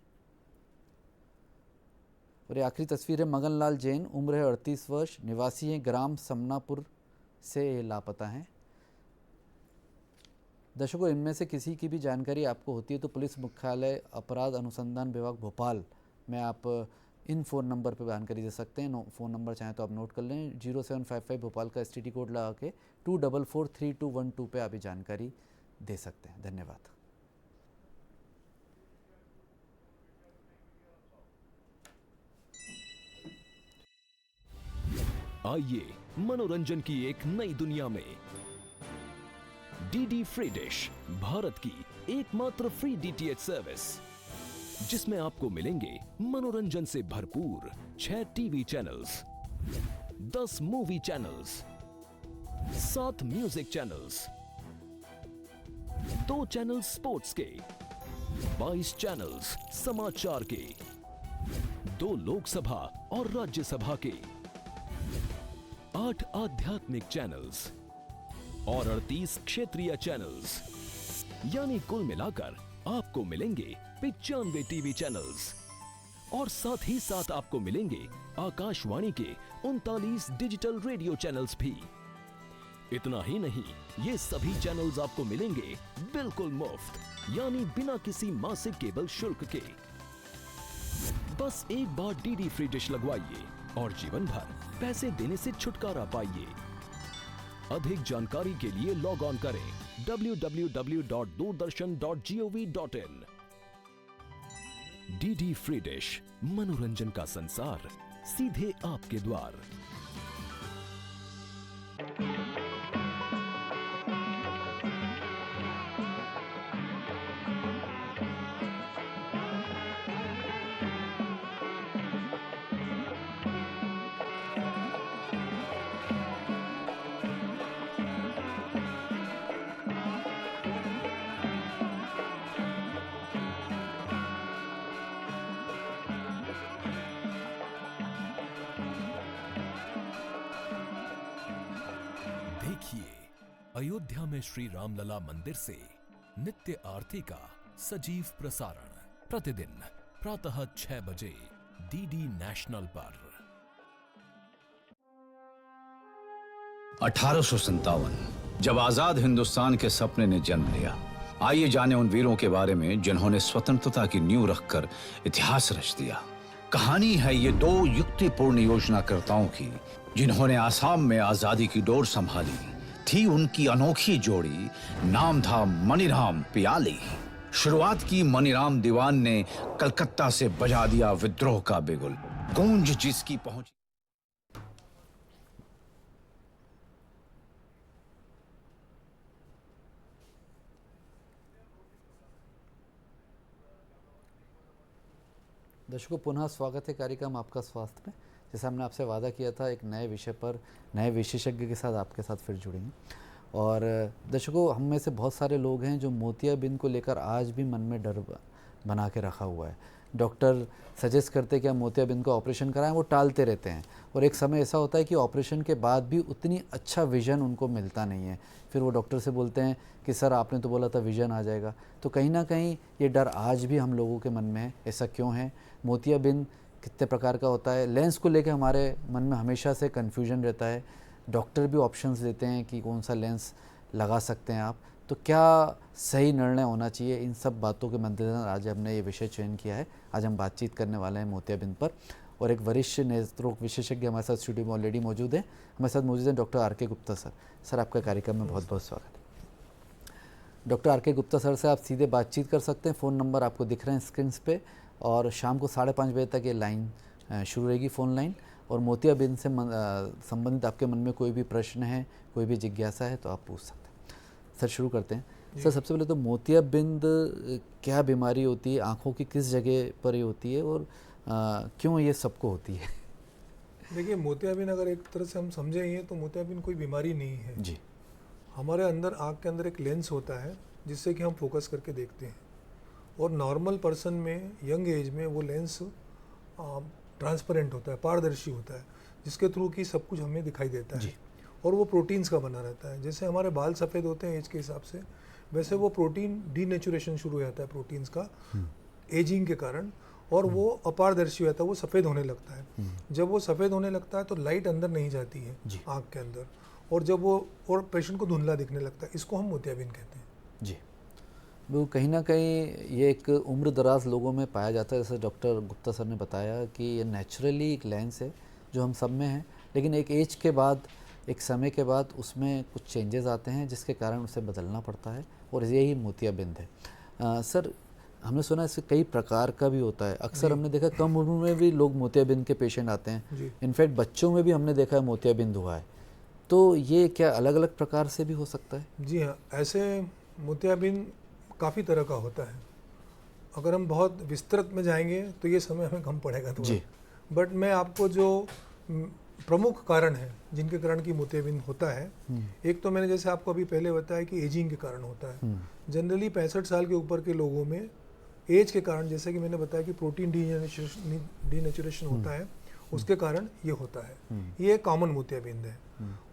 और ये आखिरी तस्वीर है मगनलाल जैन, उम्र है 38 वर्ष, निवासी हैं ग्राम समनापुर से लापता हैं। दर्शकों, इनमें से किसी की भी जानकारी आपको होती है तो पुलिस मुख्यालय अपराध अनुसंधान विभाग भोपाल में आप इन फ़ोन नंबर पर जानकारी दे सकते हैं। फ़ोन नंबर चाहें तो आप नोट कर लें, 0755 भोपाल का STD कोड लगा के 2443212 पे आप ये जानकारी दे सकते हैं। धन्यवाद। आइए मनोरंजन की एक नई दुनिया में। डीडी फ्री डिश, भारत की एकमात्र फ्री DTH सर्विस, जिसमें आपको मिलेंगे मनोरंजन से भरपूर 6 TV channels, 10 movie channels, 7 music channels, 2 channels sports के, 22 चैनल्स समाचार के, 2 लोकसभा और राज्यसभा के, 8 आध्यात्मिक चैनल्स और 38 क्षेत्रीय चैनल्स, यानी कुल मिलाकर आपको मिलेंगे 95 टीवी चैनल्स। और साथ ही साथ आपको मिलेंगे आकाशवाणी के 39 डिजिटल रेडियो चैनल्स भी। इतना ही नहीं, ये सभी चैनल्स आपको मिलेंगे बिल्कुल मुफ्त, यानी बिना किसी मासिक केबल शुल्क के। बस एक बार डीडी फ्री डिश लगवाइए और जीवन भर पैसे देने से छुटकारा पाइए। अधिक जानकारी के लिए लॉग ऑन करें www.doordarshan.gov.in। डीडी फ्री डिश, मनोरंजन का संसार सीधे आपके द्वार। देखिए अयोध्या में श्री रामलला मंदिर से नित्य आरती का सजीव प्रसारण प्रतिदिन प्रातः 6 बजे डीडी नेशनल पर। 1857 जब आजाद हिंदुस्तान के सपने ने जन्म लिया। आइए जाने उन वीरों के बारे में जिन्होंने स्वतंत्रता की नींव रखकर इतिहास रच दिया। कहानी है ये दो युक्तिपूर्ण योजनाकर्ताओं की जिन्होंने आसाम में आजादी की डोर संभाली। थी उनकी अनोखी जोड़ी, नाम था मनीराम पियाली। शुरुआत की मनीराम दीवान ने कलकत्ता से बजा दिया विद्रोह का बिगुल, गूंज जिसकी पहुंची। दर्शकों पुनः स्वागत है कार्यक्रम आपका स्वास्थ्य में। जैसे हमने आपसे वादा किया था एक नए विषय पर नए विशेषज्ञ के साथ आपके साथ फिर जुड़ेंगे। और दर्शकों हम में से बहुत सारे लोग हैं जो मोतियाबिंद को लेकर आज भी मन में डर बना के रखा हुआ है। डॉक्टर सजेस्ट करते हैं कि हम मोतियाबिंद का ऑपरेशन कराएं, वो टालते रहते हैं और एक समय ऐसा होता है कि ऑपरेशन के बाद भी उतनी अच्छा विज़न उनको मिलता नहीं है। फिर वो डॉक्टर से बोलते हैं कि सर आपने तो बोला था विज़न आ जाएगा। तो कहीं ना कहीं ये डर आज भी हम लोगों के मन में है। ऐसा क्यों है? मोतियाबिंद कितने प्रकार का होता है? लेंस को लेकर हमारे मन में हमेशा से कन्फ्यूजन रहता है। डॉक्टर भी ऑप्शंस देते हैं कि कौन सा लेंस लगा सकते हैं आप। तो क्या सही निर्णय होना चाहिए? इन सब बातों के मद्देनजर आज हमने ये विषय चयन किया है। आज हम बातचीत करने वाले हैं मोतियाबिंद पर और एक वरिष्ठ नेत्ररोग विशेषज्ञ हमारे साथ स्टूडियो में ऑलरेडी मौजूद है। हमारे साथ मौजूद हैं डॉक्टर आर के गुप्ता सर। सर आपका कार्यक्रम में बहुत बहुत स्वागत है। डॉक्टर आर के गुप्ता सर से आप सीधे बातचीत कर सकते हैं। फ़ोन नंबर आपको दिख रहे हैं स्क्रीन पे और शाम को 5:30 बजे तक ये लाइन शुरू रहेगी, फ़ोन लाइन। और मोतियाबिंद से संबंधित आपके मन में कोई भी प्रश्न है, कोई भी जिज्ञासा है तो आप पूछ सकते हैं। सर शुरू करते हैं। सर सबसे पहले तो मोतियाबिंद क्या बीमारी होती है, आँखों की किस जगह पर ये होती है और क्यों ये सबको होती है? देखिए मोतियाबिंद अगर एक तरह से हम समझेंगे तो मोतियाबिंद कोई बीमारी नहीं है जी। हमारे अंदर आँख के अंदर एक लेंस होता है जिससे कि हम फोकस करके देखते हैं और नॉर्मल पर्सन में यंग एज में वो लेंस ट्रांसपेरेंट होता है, पारदर्शी होता है, जिसके थ्रू कि सब कुछ हमें दिखाई देता है और वो प्रोटीन्स का बना रहता है। जैसे हमारे बाल सफ़ेद होते हैं एज के हिसाब से, वैसे वो प्रोटीन डीनेचुरेशन शुरू हो जाता है प्रोटीन्स का एजिंग के कारण और वो अपारदर्शी होता है, वो सफ़ेद होने लगता है। जब वो सफ़ेद होने लगता है तो लाइट अंदर नहीं जाती है आँख के अंदर और जब वो और पेशेंट को धुंधला दिखने लगता है, इसको हम मोतियाबिंद कहते हैं। जी। वो कहीं ना कहीं ये एक उम्र दराज लोगों में पाया जाता है। जैसे डॉक्टर गुप्ता सर ने बताया कि ये नेचुरली एक लेंस है जो हम सब में है, लेकिन एक एज के बाद, एक समय के बाद उसमें कुछ चेंजेस आते हैं जिसके कारण उसे बदलना पड़ता है और यही मोतियाबिंद है। सर हमने सुना इसके कई प्रकार का भी होता है। अक्सर हमने देखा कम उम्र में भी लोग मोतियाबिंद के पेशेंट आते हैं। इनफैक्ट बच्चों में भी हमने देखा है मोतियाबिंद हुआ है। तो ये क्या अलग अलग प्रकार से भी हो सकता है? जी हाँ, ऐसे मोतियाबिंद काफ़ी तरह का होता है। अगर हम बहुत विस्तृत में जाएंगे तो ये समय हमें कम पड़ेगा थोड़ा, बट मैं आपको जो प्रमुख कारण है जिनके कारण की मोतियाबिंद होता है, एक तो मैंने जैसे आपको अभी पहले बताया कि एजिंग के कारण होता है। जनरली 65 साल के ऊपर के लोगों में एज के कारण, जैसे कि मैंने बताया कि प्रोटीन डीनेचुरेशन होता है, उसके कारण ये होता है। ये कॉमन मोतियाबिंद है।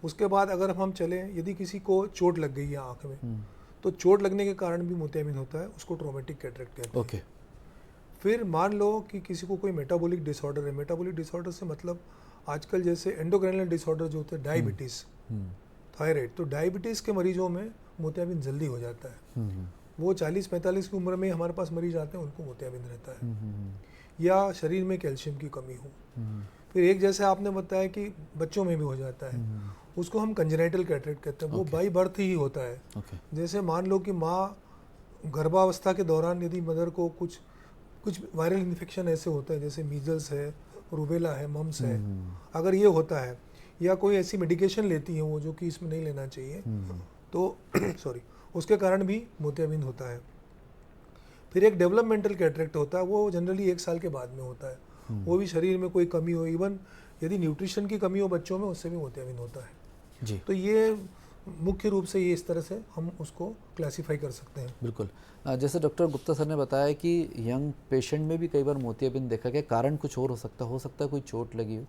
उसके बाद अगर हम चलें, यदि किसी को चोट लग गई है आँख में तो चोट लगने के कारण भी मोतियाबिंद होता है, उसको ट्रॉमेटिक कैटरेक्ट कहते हैं। ओके। फिर मान लो कि किसी को कोई मेटाबॉलिक डिसऑर्डर है। मेटाबॉलिक डिसऑर्डर से मतलब आजकल जैसे एंडोक्राइनल डिसऑर्डर जो होते हैं, डायबिटीज़, थायराइड, तो डायबिटीज़ के मरीजों में मोतियाबिंद जल्दी हो जाता है। वो 40-45 की उम्र में हमारे पास मरीज आते हैं, उनको मोतियाबिंद रहता है। या शरीर में कैल्शियम की कमी हो। फिर एक जैसे आपने बताया कि बच्चों में भी हो जाता है, उसको हम कंजेनाइटल कैटरेक्ट कहते हैं। वो बाई बर्थ ही होता है। जैसे मान लो कि माँ गर्भावस्था के दौरान यदि मदर को कुछ वायरल इन्फेक्शन ऐसे होता है, जैसे मीजल्स है, रूबेला है, मम्स है, अगर ये होता है, या कोई ऐसी मेडिकेशन लेती हैं वो जो कि इसमें नहीं लेना चाहिए, तो सॉरी, उसके कारण भी मोतियाबिंद होता है। फिर एक डेवलपमेंटल कैटरेक्ट होता है, वो जनरली 1 साल के बाद में होता है। वो भी शरीर में कोई कमी हो, इवन यदि न्यूट्रिशन की कमी हो बच्चों में, उससे भी मोतियाबिंद होता है जी। तो ये मुख्य रूप से ये इस तरह से हम उसको क्लासीफाई कर सकते हैं। बिल्कुल। जैसे डॉक्टर गुप्ता सर ने बताया कि यंग पेशेंट में भी कई बार मोतियाबिंद देखा गया, कारण कुछ और हो सकता है कोई चोट लगी हो।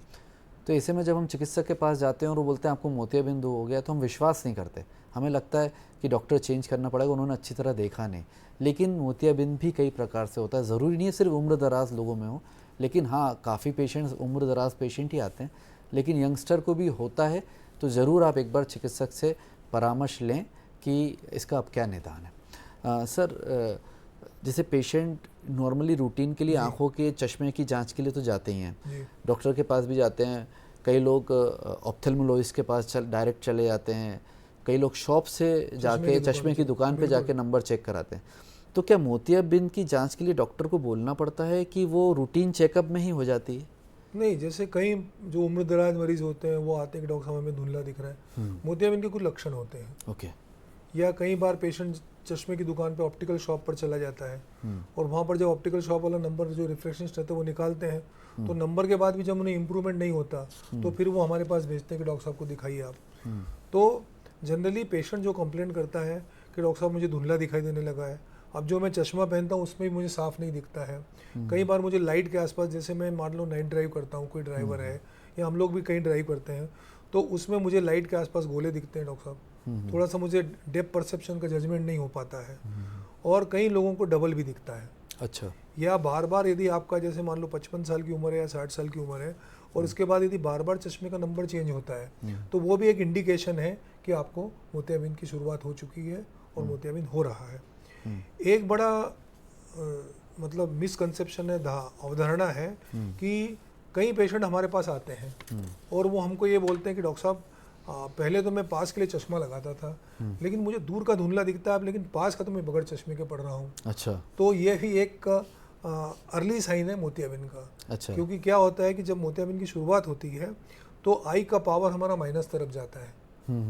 तो ऐसे में जब हम चिकित्सक के पास जाते हैं और वो बोलते हैं आपको मोतियाबिंद हो गया, तो हम विश्वास नहीं करते, हमें लगता है कि डॉक्टर चेंज करना पड़ेगा, उन्होंने अच्छी तरह देखा नहीं। लेकिन मोतियाबिंद भी कई प्रकार से होता है, ज़रूरी नहीं है सिर्फ उम्र दराज लोगों में हो, लेकिन हाँ काफ़ी पेशेंट्स उम्र दराज पेशेंट ही आते हैं, लेकिन यंगस्टर को भी होता है। तो ज़रूर आप एक बार चिकित्सक से परामर्श लें कि इसका अब क्या निदान है। सर, जैसे पेशेंट नॉर्मली रूटीन के लिए आंखों के चश्मे की जांच के लिए तो जाते ही हैं, डॉक्टर के पास भी जाते हैं, कई लोग ऑप्थेल्मोलॉजिस्ट के पास डायरेक्ट चले जाते हैं, कई लोग शॉप से जाके चश्मे की दुकान पे जाके नंबर चेक कराते हैं। तो क्या मोतियाबिंद की जांच के लिए डॉक्टर को बोलना पड़ता है कि वो रूटीन चेकअप में ही हो जाती है? नहीं, जैसे कई जो उम्र दराज मरीज होते हैं वो आते हैं कि डॉक्टर साहब हमें धुंधला दिख रहा है, मोतियाबिंद के कुछ लक्षण होते हैं। ओके। या कई बार पेशेंट चश्मे की दुकान पे ऑप्टिकल शॉप पर चला जाता है और वहाँ पर जब ऑप्टिकल शॉप वाला नंबर जो रिफ्रेक्शनिस्ट रहते हैं वो निकालते हैं, तो नंबर के बाद भी जब उन्हें इम्प्रूवमेंट नहीं होता तो फिर वो हमारे पास भेजते हैं कि डॉक्टर साहब को दिखाइए आप। तो जनरली पेशेंट जो कंप्लेंट करता है कि डॉक्टर साहब मुझे धुंधला दिखाई देने लगा है, अब जो मैं चश्मा पहनता हूँ उसमें भी मुझे साफ नहीं दिखता है, कई बार मुझे लाइट के आसपास, जैसे मैं मान लो नाइट ड्राइव करता हूँ, कोई ड्राइवर है या हम लोग भी कहीं ड्राइव करते हैं, तो उसमें मुझे लाइट के आसपास गोले दिखते हैं डॉक्टर साहब, थोड़ा सा मुझे डेप्थ परसेप्शन का जजमेंट नहीं हो पाता है, और कई लोगों को डबल भी दिखता है। अच्छा। या बार बार यदि आपका जैसे मान लो 55 साल की उम्र है या 60 साल की उम्र है और उसके बाद यदि बार बार चश्मे का नंबर चेंज होता है, तो वो भी एक इंडिकेशन है कि आपको मोतियाबिंद की शुरुआत हो चुकी है और मोतियाबिंद हो रहा है। एक बड़ा मतलब मिसकंसेप्शन है, अवधारणा है कि कई पेशेंट हमारे पास आते हैं और वो हमको ये बोलते हैं कि डॉक्टर साहब पहले तो मैं पास के लिए चश्मा लगाता था, लेकिन मुझे दूर का धुंधला दिखता है, लेकिन पास का तो मैं बगैर चश्मे के पढ़ रहा हूँ। अच्छा। तो ये भी एक अर्ली साइन है मोतियाबिंद का। अच्छा। क्योंकि क्या होता है कि जब मोतियाबिंद की शुरुआत होती है तो आई का पावर हमारा माइनस तरफ जाता है,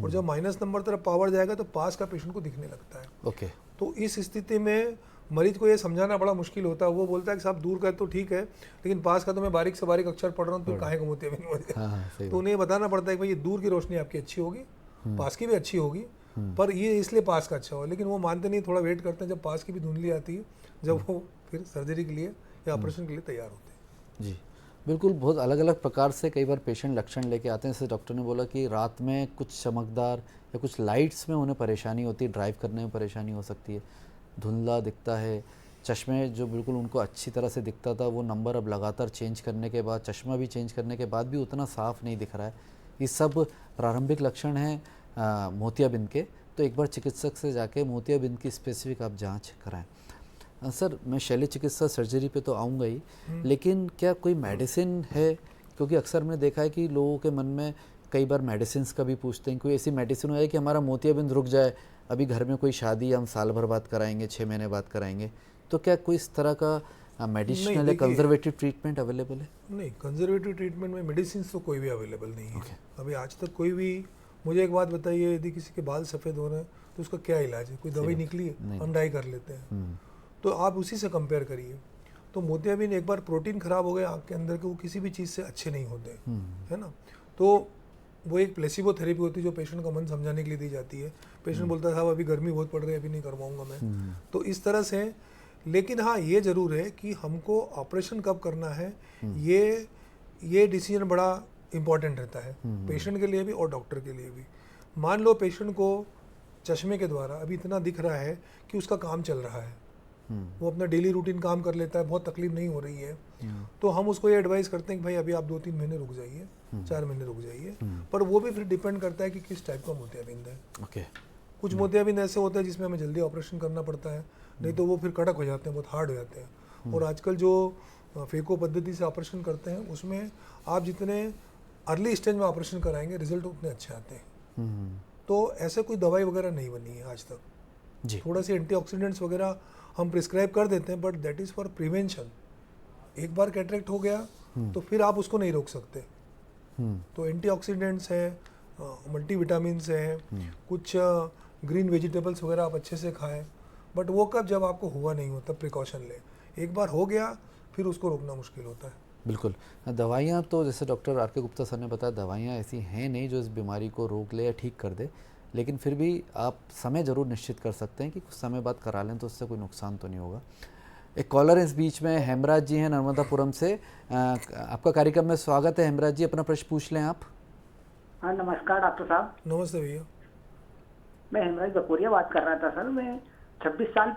और जब माइनस नंबर तरफ पावर जाएगा तो पास का पेशेंट को दिखने लगता है। ओके। तो इस स्थिति में मरीज को ये समझाना बड़ा मुश्किल होता है, वो बोलता है कि साहब दूर का तो ठीक है, लेकिन पास का तो मैं बारीक से बारीक अक्षर पढ़ रहा हूँ, तो काहे को मोतियाबिंद हो गया। तो उन्हें बताना पड़ता है कि भाई ये दूर की रोशनी आपकी अच्छी होगी, पास की भी अच्छी होगी, पर ये इसलिए पास का अच्छा हो, लेकिन वो मानते नहीं, थोड़ा वेट करते हैं जब पास की भी धुंधली आती है, जब वो फिर सर्जरी के लिए या ऑपरेशन के लिए तैयार होते हैं। जी बिल्कुल। बहुत अलग अलग प्रकार से कई बार पेशेंट लक्षण लेके आते हैं। जैसे डॉक्टर ने बोला कि रात में कुछ चमकदार या कुछ लाइट्स में उन्हें परेशानी होती है, ड्राइव करने में परेशानी हो सकती है, धुंधला दिखता है, चश्मे जो बिल्कुल उनको अच्छी तरह से दिखता था वो नंबर अब लगातार चेंज करने के बाद, चश्मा भी चेंज करने के बाद भी उतना साफ नहीं दिख रहा है। ये सब प्रारंभिक लक्षण हैं मोतियाबिंद के। तो एक बार चिकित्सक से जाके मोतियाबिंद की स्पेसिफिक आप जांच कराएं। सर, मैं शल्य चिकित्सा सर्जरी पे तो आऊँगा ही, लेकिन क्या कोई मेडिसिन है? क्योंकि अक्सर मैंने देखा है कि लोगों के मन में कई बार मेडिसिन का भी पूछते हैं, कोई ऐसी मेडिसिन हो जाए कि हमारा मोतियाबिंद रुक जाए, अभी घर में कोई शादी हम साल भर बाद कराएंगे, 6 महीने बाद कराएंगे, तो क्या कोई इस तरह का मेडिसिनल या कंजर्वेटिव ट्रीटमेंट अवेलेबल है? नहीं, कंजर्वेटिव ट्रीटमेंट में मेडिसिन तो कोई भी अवेलेबल नहीं है। अभी आज तक कोई भी, मुझे एक बात बताइए, यदि किसी के बाल सफ़ेद हो रहे हैं तो उसका क्या इलाज है? कोई दवाई निकली है? हम डाई कर लेते हैं, तो आप उसी से कंपेयर करिए। तो मोतियाबिंद एक बार प्रोटीन खराब हो गया आँख के अंदर के, वो किसी भी चीज़ से अच्छे नहीं होते, है ना। तो वो एक प्लेसिबो थेरेपी होती है जो पेशेंट का मन समझाने के लिए दी जाती है। पेशेंट बोलता है साहब अभी गर्मी बहुत पड़ रही है, अभी नहीं करवाऊंगा मैं। तो इस तरह से, लेकिन हाँ ये ज़रूर है कि हमको ऑपरेशन कब करना है, ये डिसीजन बड़ा इम्पॉर्टेंट रहता है पेशेंट के लिए भी और डॉक्टर के लिए भी। मान लो पेशेंट को चश्मे के द्वारा अभी इतना दिख रहा है कि उसका काम चल रहा है, वो अपना डेली रूटीन काम कर लेता है, बहुत तकलीफ नहीं हो रही है, तो हम उसको ये एडवाइस करते हैं कि भाई अभी आप 2-3 महीने रुक जाइए, 4 महीने रुक जाइए। पर वो भी फिर डिपेंड करता है कि किस टाइप का मोतियाबिंद है। ओके। कुछ मोतियाबिंद ऐसे होते हैं जिसमें हमें जल्दी ऑपरेशन करना पड़ता है, नहीं तो वो फिर कड़क हो जाते हैं, बहुत हार्ड हो जाते हैं। और आजकल जो फेको पद्धति से ऑपरेशन करते हैं उसमें आप जितने अर्ली स्टेज में ऑपरेशन कराएंगे रिजल्ट उतने अच्छे आते हैं। तो ऐसे कोई दवाई वगैरह नहीं बनी है आज तक जी। थोड़ा सी एंटीऑक्सीडेंट्स वगैरह हम प्रिस्क्राइब कर देते हैं, but that is for prevention. एक बार कैटरेक्ट हो गया तो फिर आप उसको नहीं रोक सकते, तो एंटीऑक्सीडेंट्स हैं, मल्टीविटामिन्स हैं, कुछ ग्रीन वेजिटेबल्स वगैरह आप अच्छे से खाएं। बट वो कब, जब आपको हुआ नहीं हो तब प्रिकॉशन लें। एक बार हो गया फिर उसको रोकना मुश्किल होता है। बिल्कुल। दवाइयाँ तो जैसे डॉक्टर आर के गुप्ता सर ने बताया, दवाइयाँ ऐसी हैं नहीं जो इस बीमारी को रोक ले या ठीक कर दे, लेकिन फिर भी आप समय ज़रूर निश्चित कर सकते हैं कि कुछ समय बाद करा लें तो उससे कोई नुकसान तो नहीं होगा। एक कॉलर इस बीच में हेमराज जी हैं नर्मदापुरम से। आपका कार्यक्रम में स्वागत है हेमराज जी, अपना प्रश्न पूछ लें आप। हाँ नमस्कार डॉक्टर साहब। नमस्ते भैया। मैं हेमराज बकोरिया बात कर रहा था सर। मैं 26 साल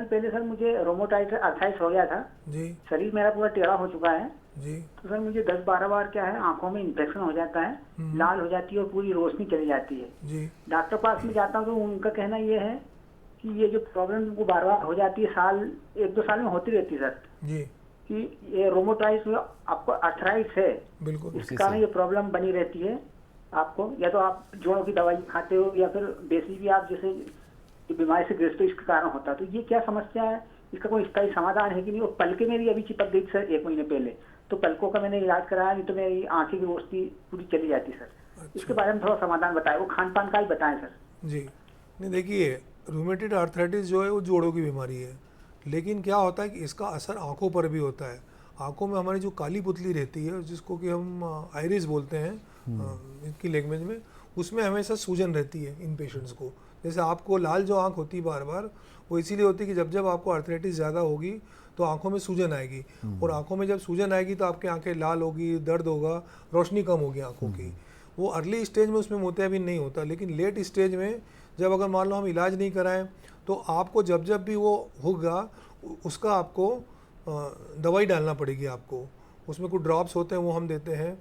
पहले सर मुझे रोमोटाइड अर्थराइटिस हो गया था जी शरीर मेरा पूरा टेढ़ा हो चुका है। जी तो सर मुझे 10-12 बार क्या है आंखों में इन्फेक्शन हो जाता है, लाल हो जाती है और पूरी रोशनी चली जाती है। जी डॉक्टर पास में जाता हूँ तो उनका कहना ये है कि ये जो प्रॉब्लम को बार बार हो जाती है, साल 1-2 साल में होती रहती है सर, जी कि ये रोमोटाइटिस आपको अर्थराइटिस है, बिल्कुल। इस कारण ये प्रॉब्लम बनी रहती है आपको। या तो आप जोड़ों की दवाई खाते हो या फिर देसी भी आप जैसे बीमारी से ग्रस्त हो इसके कारण होता है। तो ये क्या समस्या है, इसका कोई स्थायी समाधान है कि नहीं? और पलके मेरी अभी चिपक गई सर 1 महीने पहले, तो पलकों का मैंने इलाज कराया, नहीं तो मेरी आंखें की रोशनी पूरी चली जाती सर। अच्छा। इसके बारे में थोड़ा समाधान बताएं, वो खान पान का ही बताएं सर। जी नहीं, देखिए रूमेटिड आर्थराइटिस जो है वो जोड़ों की बीमारी है, लेकिन क्या होता है कि इसका असर आंखों पर भी होता है। आंखों में हमारी जो काली पुतली रहती है जिसको कि हम आइरिस बोलते हैं इनकी लैंग्वेज में, उसमें हमेशा सूजन रहती है इन पेशेंट्स को। जैसे आपको लाल जो आंख होती है बार बार, वो इसीलिए होती है कि जब जब आपको आर्थराइटिस ज़्यादा होगी तो आंखों में सूजन आएगी, और आंखों में जब सूजन आएगी तो आपकी आंखें लाल होगी, दर्द होगा, रोशनी कम होगी आंखों की। वो अर्ली स्टेज में उसमें मोतियाबिंद नहीं होता, लेकिन लेट स्टेज में जब अगर मान लो हम इलाज नहीं कराएं तो आपको जब जब भी वो होगा उसका आपको दवाई डालना पड़ेगी आपको। उसमें कुछ ड्रॉप्स होते हैं वो हम देते हैं,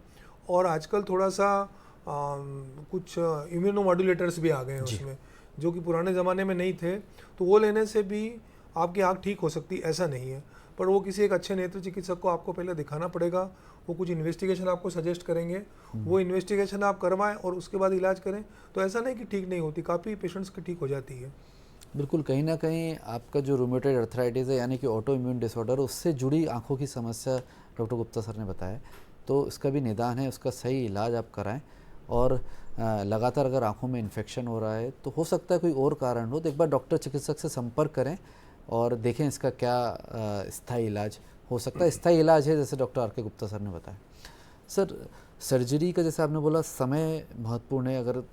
और आजकल थोड़ा सा कुछ इम्यूनोमॉड्यूलेटर्स भी आ गए हैं उसमें, जो कि पुराने ज़माने में नहीं थे। तो वो लेने से भी आपकी आँख ठीक हो सकती, ऐसा नहीं है। पर वो किसी एक अच्छे नेत्र चिकित्सक को आपको पहले दिखाना पड़ेगा, वो कुछ इन्वेस्टिगेशन आपको सजेस्ट करेंगे, वो इन्वेस्टिगेशन आप करवाएं और उसके बाद इलाज करें। तो ऐसा नहीं कि ठीक नहीं होती, काफ़ी पेशेंट्स की ठीक हो जाती है। बिल्कुल, कहीं ना कहीं आपका जो रूमेटॉइड अर्थराइटिस है यानी कि ऑटो इम्यून डिसऑर्डर, उससे जुड़ी आंखों की समस्या डॉक्टर गुप्ता सर ने बताया। तो इसका भी निदान है, उसका सही इलाज आप कराएं, और लगातार अगर आंखों में इन्फेक्शन हो रहा है तो हो सकता है कोई और कारण हो, तो एक बार डॉक्टर चिकित्सक से संपर्क करें और देखें इसका क्या स्थायी इलाज हो सकता है। स्थायी इलाज है जैसे डॉक्टर आर के गुप्ता सर ने बताया। सर, सर्जरी का जैसे आपने बोला समय महत्वपूर्ण है, अगर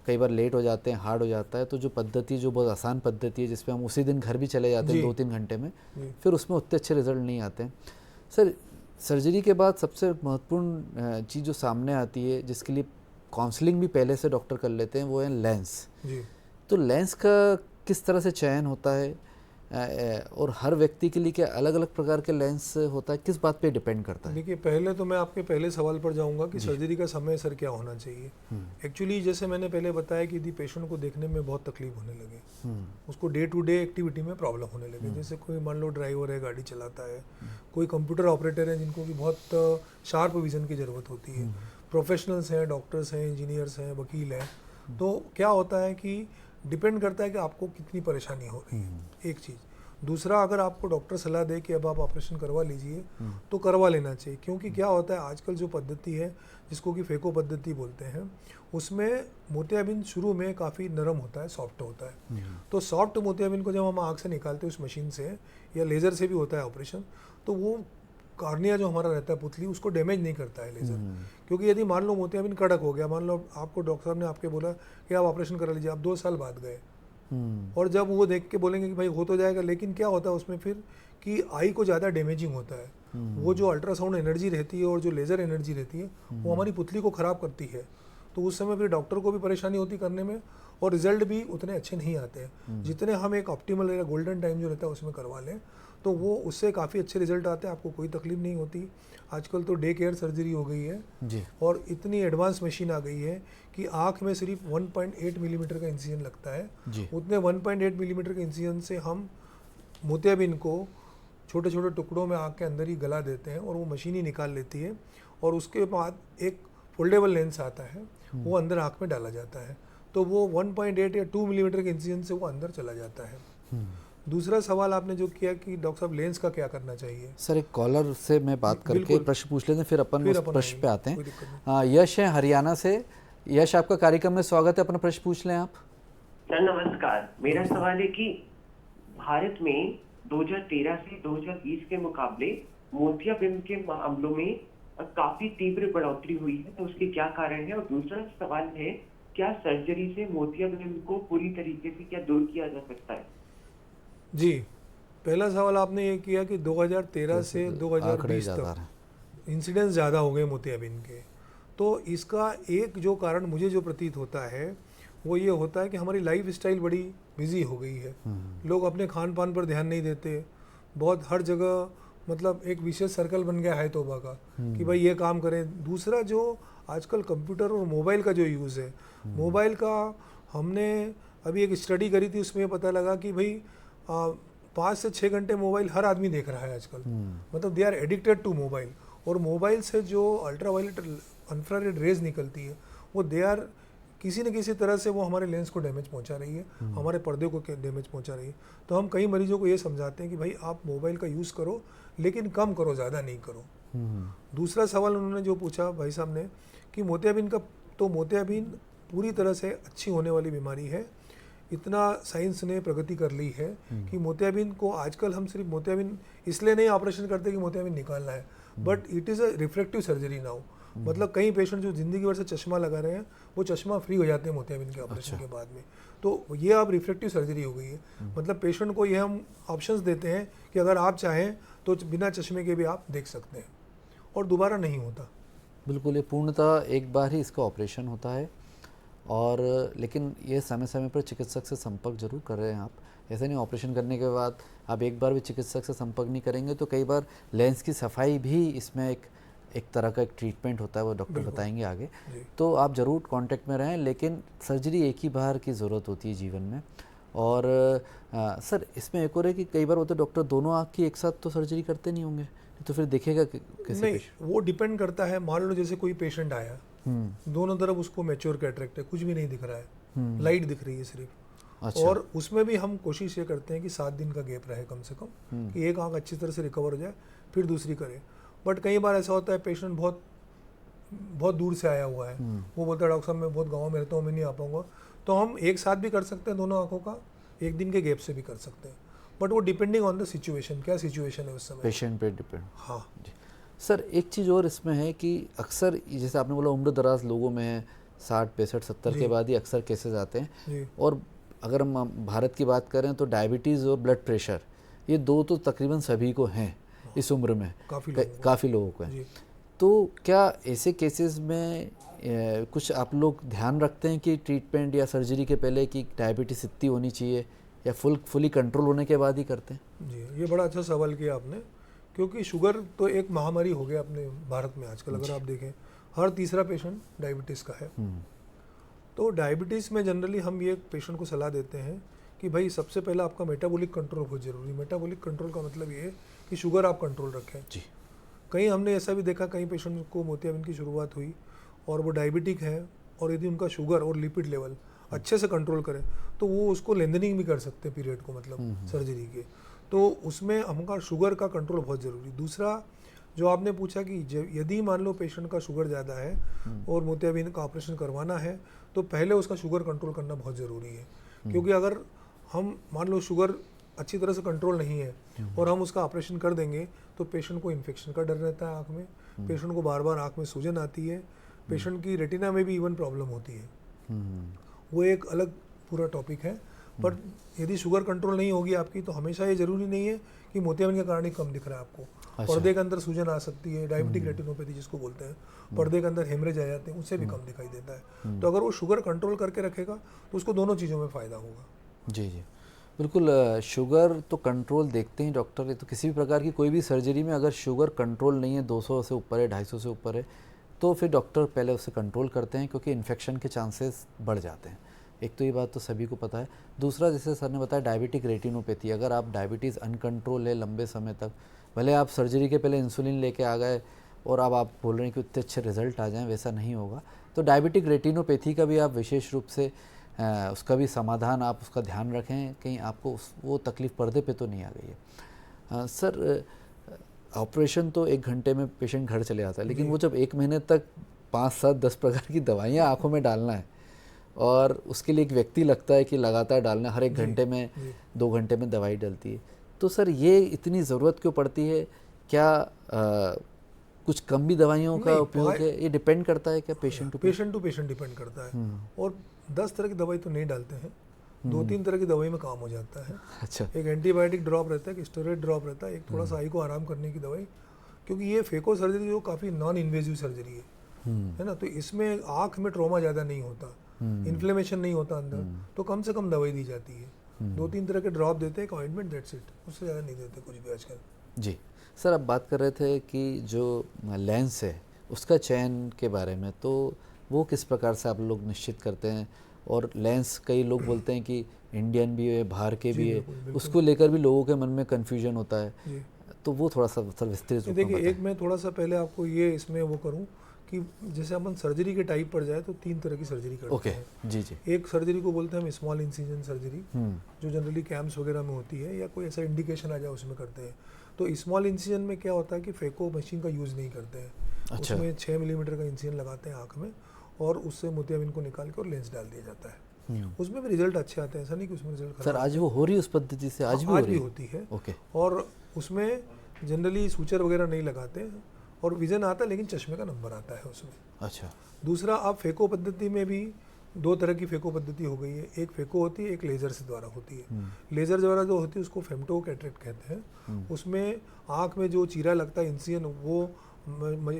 कई बार लेट हो जाते हैं, हार्ड हो जाता है, तो जो पद्धति जो बहुत आसान पद्धति है जिसपे हम उसी दिन घर भी चले जाते हैं 2-3 घंटे में, फिर उसमें उतने अच्छे रिजल्ट नहीं आते हैं। सर, सर्जरी के बाद सबसे महत्वपूर्ण चीज़ जो सामने आती है, जिसके लिए काउंसलिंग भी पहले से डॉक्टर कर लेते हैं, वो है लेंस। तो लेंस का किस तरह से चयन होता है, और हर व्यक्ति के लिए क्या अलग अलग प्रकार के लेंस होता है, किस बात पे डिपेंड करता है? देखिए, पहले तो मैं आपके पहले सवाल पर जाऊंगा कि सर्जरी का समय सर क्या होना चाहिए। एक्चुअली जैसे मैंने पहले बताया कि यदि पेशेंट को देखने में बहुत तकलीफ होने लगे, उसको डे टू डे एक्टिविटी में प्रॉब्लम होने लगे, जैसे कोई मान लो ड्राइवर है, गाड़ी चलाता है, कोई कंप्यूटर ऑपरेटर है जिनको भी बहुत शार्प विजन की ज़रूरत होती है, प्रोफेशनल्स हैं, डॉक्टर्स हैं, इंजीनियर्स हैं, वकील हैं, तो क्या होता है कि डिपेंड करता है कि आपको कितनी परेशानी हो रही है, एक चीज़। दूसरा, अगर आपको डॉक्टर सलाह दे कि अब आप ऑपरेशन करवा लीजिए तो करवा लेना चाहिए, क्योंकि क्या होता है आजकल जो पद्धति है जिसको कि फेको पद्धति बोलते हैं, उसमें मोतियाबिंद शुरू में काफ़ी नरम होता है, सॉफ्ट होता है। तो सॉफ्ट मोतियाबिंद को जब हम आँख से निकालते हैं उस मशीन से, या लेज़र से भी होता है ऑपरेशन, तो वो कार्निया जो हमारा रहता है पुतली, उसको डैमेज नहीं करता है लेज़र। क्योंकि यदि मान लो मोतियाबिंद कड़क हो गया, मान लो आपको डॉक्टर साहब ने आपके बोला कि आप ऑपरेशन करा लीजिए, आप 2 साल बाद गए, और जब वो देख के बोलेंगे कि भाई हो तो जाएगा, लेकिन क्या होता है उसमें फिर कि आई को ज़्यादा डैमेजिंग होता है। वो जो अल्ट्रासाउंड एनर्जी रहती है और जो लेज़र एनर्जी रहती है वो हमारी पुतली को ख़राब करती है। तो उस समय फिर डॉक्टर को भी परेशानी होती करने में, और रिजल्ट भी उतने अच्छे नहीं आते हैं जितने हम एक ऑप्टिमल या गोल्डन टाइम जो रहता है उसमें करवा लें, तो वो उससे काफ़ी अच्छे रिजल्ट आते हैं, आपको कोई तकलीफ नहीं होती। आजकल तो डे केयर सर्जरी हो गई है जी, और इतनी एडवांस मशीन आ गई है कि आँख में सिर्फ 1.8 मिलीमीटर का इंसिजन लगता है जी। उतने 1.8 मिलीमीटर के इंसिजन से हम मोतियाबिंद को छोटे छोटे टुकड़ों में आँख के अंदर ही गला देते हैं, और वो मशीन ही निकाल लेती है, और उसके बाद एक फोल्डेबल लेंस आता है, वो अंदर आँख में डाला जाता है, तो वो 1.8 या 2 मिलीमीटर के इंसिजन से वो अंदर चला जाता है। दूसरा सवाल आपने जो किया कि डॉक्टर साहब लेंस का क्या करना चाहिए, सर एक कॉलर से मैं बात करके बिल्कुल। प्रश्न पूछ लेते हैं, फिर अपन उस प्रश्न पे आते कोई हैं। दिक्कत नहीं। यश है हरियाणा से। यश, आपका कार्यक्रम में स्वागत है, अपना प्रश्न पूछ लें आप। सर नमस्कार। मेरा सवाल है कि भारत में 2013 से 2020 के मुकाबले मोतियाबिंद के मामलों में काफी तीव्र बढ़ोतरी हुई है, तो उसके क्या कारण है? और दूसरा सवाल है, क्या सर्जरी से मोतियाबिंद को पूरी तरीके से क्या दूर किया जा सकता है? जी, पहला सवाल आपने ये किया कि 2013 से आंकड़े 2020 ज़्यादा तक आ रहे हैं। इंसिडेंस ज़्यादा हो गए मोतियाबिंद के। तो इसका एक जो कारण मुझे जो प्रतीत होता है वो ये होता है कि हमारी लाइफ स्टाइल बड़ी बिजी हो गई है। लोग अपने खान पान पर ध्यान नहीं देते, बहुत हर जगह मतलब एक विशेष सर्कल बन गया है तौबा का कि भाई ये काम करें। दूसरा जो आजकल कंप्यूटर और मोबाइल का जो यूज़ है, मोबाइल का हमने अभी एक स्टडी करी थी, उसमें पता लगा कि भाई 5 से 6 घंटे मोबाइल हर आदमी देख रहा है आजकल। मतलब they are addicted to mobile. और मोबाइल से जो अल्ट्रावायलेट इंफ्रारेड रेज निकलती है वो दे आर किसी न किसी तरह से वो हमारे लेंस को डैमेज पहुंचा रही है, हमारे पर्दे को डैमेज पहुंचा रही है। तो हम कई मरीजों को ये समझाते हैं कि भाई आप मोबाइल का यूज़ करो लेकिन कम करो, ज़्यादा नहीं करो। दूसरा सवाल उन्होंने जो पूछा भाई साहब ने कि मोतियाबिंद का, तो मोतियाबिंद पूरी तरह से अच्छी होने वाली बीमारी है। इतना साइंस ने प्रगति कर ली है कि मोतियाबिंद को आजकल हम सिर्फ मोतियाबिंद इसलिए नहीं ऑपरेशन करते कि मोतियाबिंद निकालना है, but it is a reflective surgery now. मतलब कई पेशेंट जो ज़िंदगी भर से चश्मा लगा रहे हैं वो चश्मा फ्री हो जाते हैं मोतियाबिंद के ऑपरेशन के बाद में। तो ये अब रिफ्लेक्टिव सर्जरी हो गई है। मतलब पेशेंट को ये हम ऑप्शंस देते हैं कि अगर आप चाहें तो बिना चश्मे के भी आप देख सकते हैं और दोबारा नहीं होता। बिल्कुल, ये पूर्णतः एक बार ही इसका ऑपरेशन होता है। और लेकिन ये समय समय पर चिकित्सक से संपर्क जरूर कर रहे हैं आप। ऐसे नहीं ऑपरेशन करने के बाद आप एक बार भी चिकित्सक से संपर्क नहीं करेंगे तो कई बार लेंस की सफाई भी इसमें एक तरह का एक ट्रीटमेंट होता है, वो डॉक्टर बताएंगे आगे। तो आप ज़रूर कांटेक्ट में रहें, लेकिन सर्जरी एक ही बार की ज़रूरत होती है जीवन में। और सर इसमें एक और है कि कई बार होता है डॉक्टर दोनों आँख की एक साथ तो सर्जरी करते नहीं होंगे, तो फिर दिखेगा कैसे? नहीं, वो डिपेंड करता है। मान लो जैसे कोई पेशेंट आया, दोनों तरफ उसको मैच्योर कैटरेक्ट है, कुछ भी नहीं दिख रहा है, लाइट दिख रही है सिर्फ। अच्छा। और उसमें भी हम कोशिश ये करते हैं कि 7 दिन का गैप रहे कम से कम, कि एक आंख अच्छी तरह से रिकवर हो जाए फिर दूसरी करे। बट कई बार ऐसा होता है पेशेंट बहुत बहुत दूर से आया हुआ है, वो बोलता है डॉक्टर साहब मैं बहुत गाँव में रहता हूँ, मैं नहीं आ पाऊँगा। तो हम एक साथ भी कर सकते हैं दोनों आँखों का, एक दिन के गैप से भी कर सकते हैं। बट वो डिपेंडिंग ऑन द सिचुएशन, क्या सिचुएशन है उस समय, पेशेंट पे डिपेंड। हाँ जी सर, एक चीज़ और इसमें है कि अक्सर जैसे आपने बोला उम्र दराज लोगों में 60, 65, 70 के बाद ही अक्सर केसेस आते हैं। जी। और अगर हम भारत की बात करें तो डायबिटीज़ और ब्लड प्रेशर, ये दो तो तकरीबन सभी को हैं इस उम्र में, काफ़ी लोगों को हैं। तो क्या ऐसे केसेस में कुछ आप लोग ध्यान रखते हैं कि ट्रीटमेंट या सर्जरी के पहले कि डायबिटीज़ इतनी होनी चाहिए, या फुली कंट्रोल होने के बाद ही करते हैं? जी, ये बड़ा अच्छा सवाल किया आपने, क्योंकि शुगर तो एक महामारी हो गया अपने भारत में आजकल। अगर आप देखें हर तीसरा पेशेंट डायबिटीज़ का है। तो डायबिटीज़ में जनरली हम ये पेशेंट को सलाह देते हैं कि भाई सबसे पहले आपका मेटाबॉलिक कंट्रोल बहुत ज़रूरी है। मेटाबॉलिक कंट्रोल का मतलब ये है कि शुगर आप कंट्रोल रखें। जी। कहीं हमने ऐसा भी देखा, कई पेशेंट को मोतियाबिंद की शुरुआत हुई और वो डायबिटिक है, और यदि उनका शुगर और लिपिड लेवल अच्छे से कंट्रोल करें तो वो उसको लेंथनिंग भी कर सकते हैं पीरियड को, मतलब सर्जरी के। तो उसमें हमका शुगर का कंट्रोल बहुत ज़रूरी। दूसरा जो आपने पूछा कि यदि मान लो पेशेंट का शुगर ज़्यादा है और मोतियाबिंद का ऑपरेशन करवाना है तो पहले उसका शुगर कंट्रोल करना बहुत ज़रूरी है। क्योंकि अगर हम मान लो शुगर अच्छी तरह से कंट्रोल नहीं है और हम उसका ऑपरेशन कर देंगे तो पेशेंट को इन्फेक्शन का डर रहता है आँख में, पेशेंट को बार बार आँख में सूजन आती है, पेशेंट की रेटिना में भी इवन प्रॉब्लम होती है। वो एक अलग पूरा टॉपिक है। पर यदि शुगर कंट्रोल नहीं होगी आपकी तो हमेशा ये ज़रूरी नहीं है कि मोतियाबिंद के कारण ही कम दिख रहा है आपको। अच्छा। पर्दे के अंदर सूजन आ सकती है, डायबिटिक रेटिनोपैथी जिसको बोलते हैं, पर्दे के अंदर हेमरेज आ जाते हैं, उससे भी कम दिखाई देता है। तो अगर वो शुगर कंट्रोल करके रखेगा तो उसको दोनों चीज़ों में फ़ायदा होगा। जी जी बिल्कुल। शुगर तो कंट्रोल देखते हैं डॉक्टर। तो किसी भी प्रकार की कोई भी सर्जरी में अगर शुगर कंट्रोल नहीं है, 200 से ऊपर है, 250 से ऊपर है, तो फिर डॉक्टर पहले उसे कंट्रोल करते हैं, क्योंकि इन्फेक्शन के चांसेस बढ़ जाते हैं। एक तो ये बात तो सभी को पता है। दूसरा, जैसे सर ने बताया डायबिटिक रेटिनोपैथी, अगर आप डायबिटीज़ अनकंट्रोल है लंबे समय तक, भले आप सर्जरी के पहले इंसुलिन लेके आ गए और अब आप बोल रहे हैं कि उतने अच्छे रिजल्ट आ जाएं, वैसा नहीं होगा। तो डायबिटिक रेटिनोपैथी का भी आप विशेष रूप से उसका भी समाधान आप उसका ध्यान रखें, कहीं आपको वो तकलीफ़ पर्दे पे तो नहीं आ गई है। सर, ऑपरेशन तो 1 घंटे में पेशेंट घर चले जाता है, लेकिन वो जब 1 महीने तक 5, 7, 10 प्रकार की दवाइयाँ आँखों में डालना है और उसके लिए एक व्यक्ति लगता है कि लगातार डालना, हर 1 घंटे में 2 घंटे में दवाई डलती है, तो सर ये इतनी ज़रूरत क्यों पड़ती है? क्या कुछ कम भी दवाइयों का उपयोग है? ये डिपेंड करता है क्या पेशेंट टू पेशेंट डिपेंड करता है। और 10 तरह की दवाई तो नहीं डालते हैं, 2-3 तरह की दवाई में काम हो जाता है। अच्छा। एक एंटीबायोटिक ड्रॉप रहता है, एक स्टेरॉइड ड्रॉप रहता है, एक थोड़ा सा आई को आराम करने की दवाई, क्योंकि ये फेको सर्जरी जो काफ़ी नॉन इन्वेजिव सर्जरी है ना, तो इसमें आँख में ट्रॉमा ज़्यादा नहीं होता, इन्फ्लेमेशन नहीं होता अंदर, तो कम से कम दवाई दी जाती है। 2-3 तरह के ड्रॉप देते हैं, एक ऑइंटमेंट, दैट्स इट, उससे ज़्यादा नहीं देते कुछ भी आजकल। जी सर, आप बात कर रहे थे कि जो लेंस है उसका चयन के बारे में, तो वो किस प्रकार से आप लोग निश्चित करते हैं? और लेंस कई लोग बोलते हैं कि इंडियन भी है, बाहर के भी है, उसको लेकर भी लोगों के मन में कन्फ्यूजन होता है, तो वो थोड़ा सा विस्तृत। देखिए, एक मैं थोड़ा सा पहले आपको ये इसमें वो करूं कि जैसे अपन सर्जरी के टाइप पर जाए तो 3 तरह की सर्जरी करते हैं। जी जी। एक सर्जरी को बोलते हैं हम स्मॉल इंसिजन सर्जरी, जो जनरली कैम्प्स वगैरह में होती है या कोई ऐसा इंडिकेशन आ जाए उसमें करते हैं। तो स्मॉल इंसिजन में क्या होता है कि फेको मशीन का यूज़ नहीं करते हैं। अच्छा। उसमें 6 मिलीमीटर का इंसिजन लगाते हैं आँख में और उससे मोतियाबिंद को निकाल के और लेंस डाल दिया जाता है। उसमें भी रिजल्ट अच्छे आते हैं, ऐसा नहीं कि उसमें रिजल्ट सर आज वो हो रही है उस पद्धति से? आज भी होती है। ओके। और उसमें जनरली सूचर वगैरह नहीं लगाते हैं और विजन आता है, लेकिन चश्मे का नंबर आता है उसमें। अच्छा। दूसरा, आप फेको पद्धति में भी 2 तरह की फेको पद्धति हो गई है, एक फेको होती है, एक लेज़र से द्वारा होती है। लेज़र द्वारा जो होती है उसको फेमटो कैटरेक्ट कहते हैं। उसमें आँख में जो चीरा लगता है इंसिजन, वो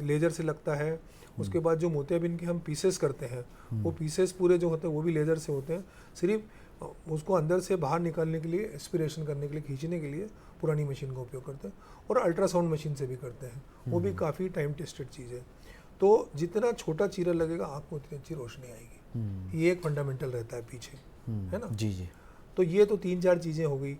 लेज़र से लगता है। उसके बाद जो मोतियाबिंद के हम पीसेस करते हैं, वो पीसेस पूरे जो होते हैं वो भी लेज़र से होते हैं। सिर्फ उसको अंदर से बाहर निकालने के लिए, एस्पिरेशन करने के लिए, खींचने के लिए पुरानी मशीन का उपयोग करते हैं। और अल्ट्रासाउंड मशीन से भी करते हैं, वो भी काफ़ी टाइम टेस्टेड चीज़ है। तो जितना छोटा चीरा लगेगा आँख में उतनी अच्छी रोशनी आएगी, ये एक फंडामेंटल रहता है पीछे, है ना। जी जी। तो ये तो 3-4 चीज़ें हो गई।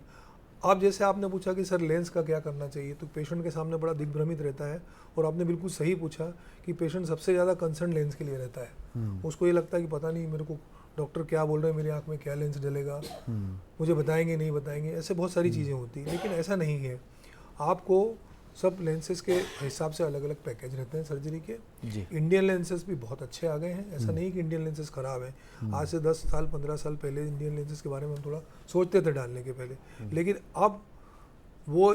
अब जैसे आपने पूछा कि सर लेंस का क्या करना चाहिए, तो पेशेंट के सामने बड़ा दिग्भ्रमित रहता है, और आपने बिल्कुल सही पूछा कि पेशेंट सबसे ज़्यादा कंसर्न लेंस के लिए रहता है। उसको ये लगता है कि पता नहीं मेरे को डॉक्टर क्या बोल रहे हैं, मेरी आँख में क्या लेंस डलेगा, मुझे बताएंगे नहीं बताएंगे, ऐसे बहुत सारी चीज़ें होती हैं। लेकिन ऐसा नहीं है, आपको सब लेंसेज के हिसाब से अलग अलग पैकेज रहते हैं सर्जरी के। इंडियन लेंसेज भी बहुत अच्छे आ गए हैं, ऐसा नहीं कि इंडियन लेंसेज ख़राब हैं। आज से 10 साल 15 साल पहले इंडियन लेंसेज के बारे में हम थोड़ा सोचते थे डालने के पहले, लेकिन अब वो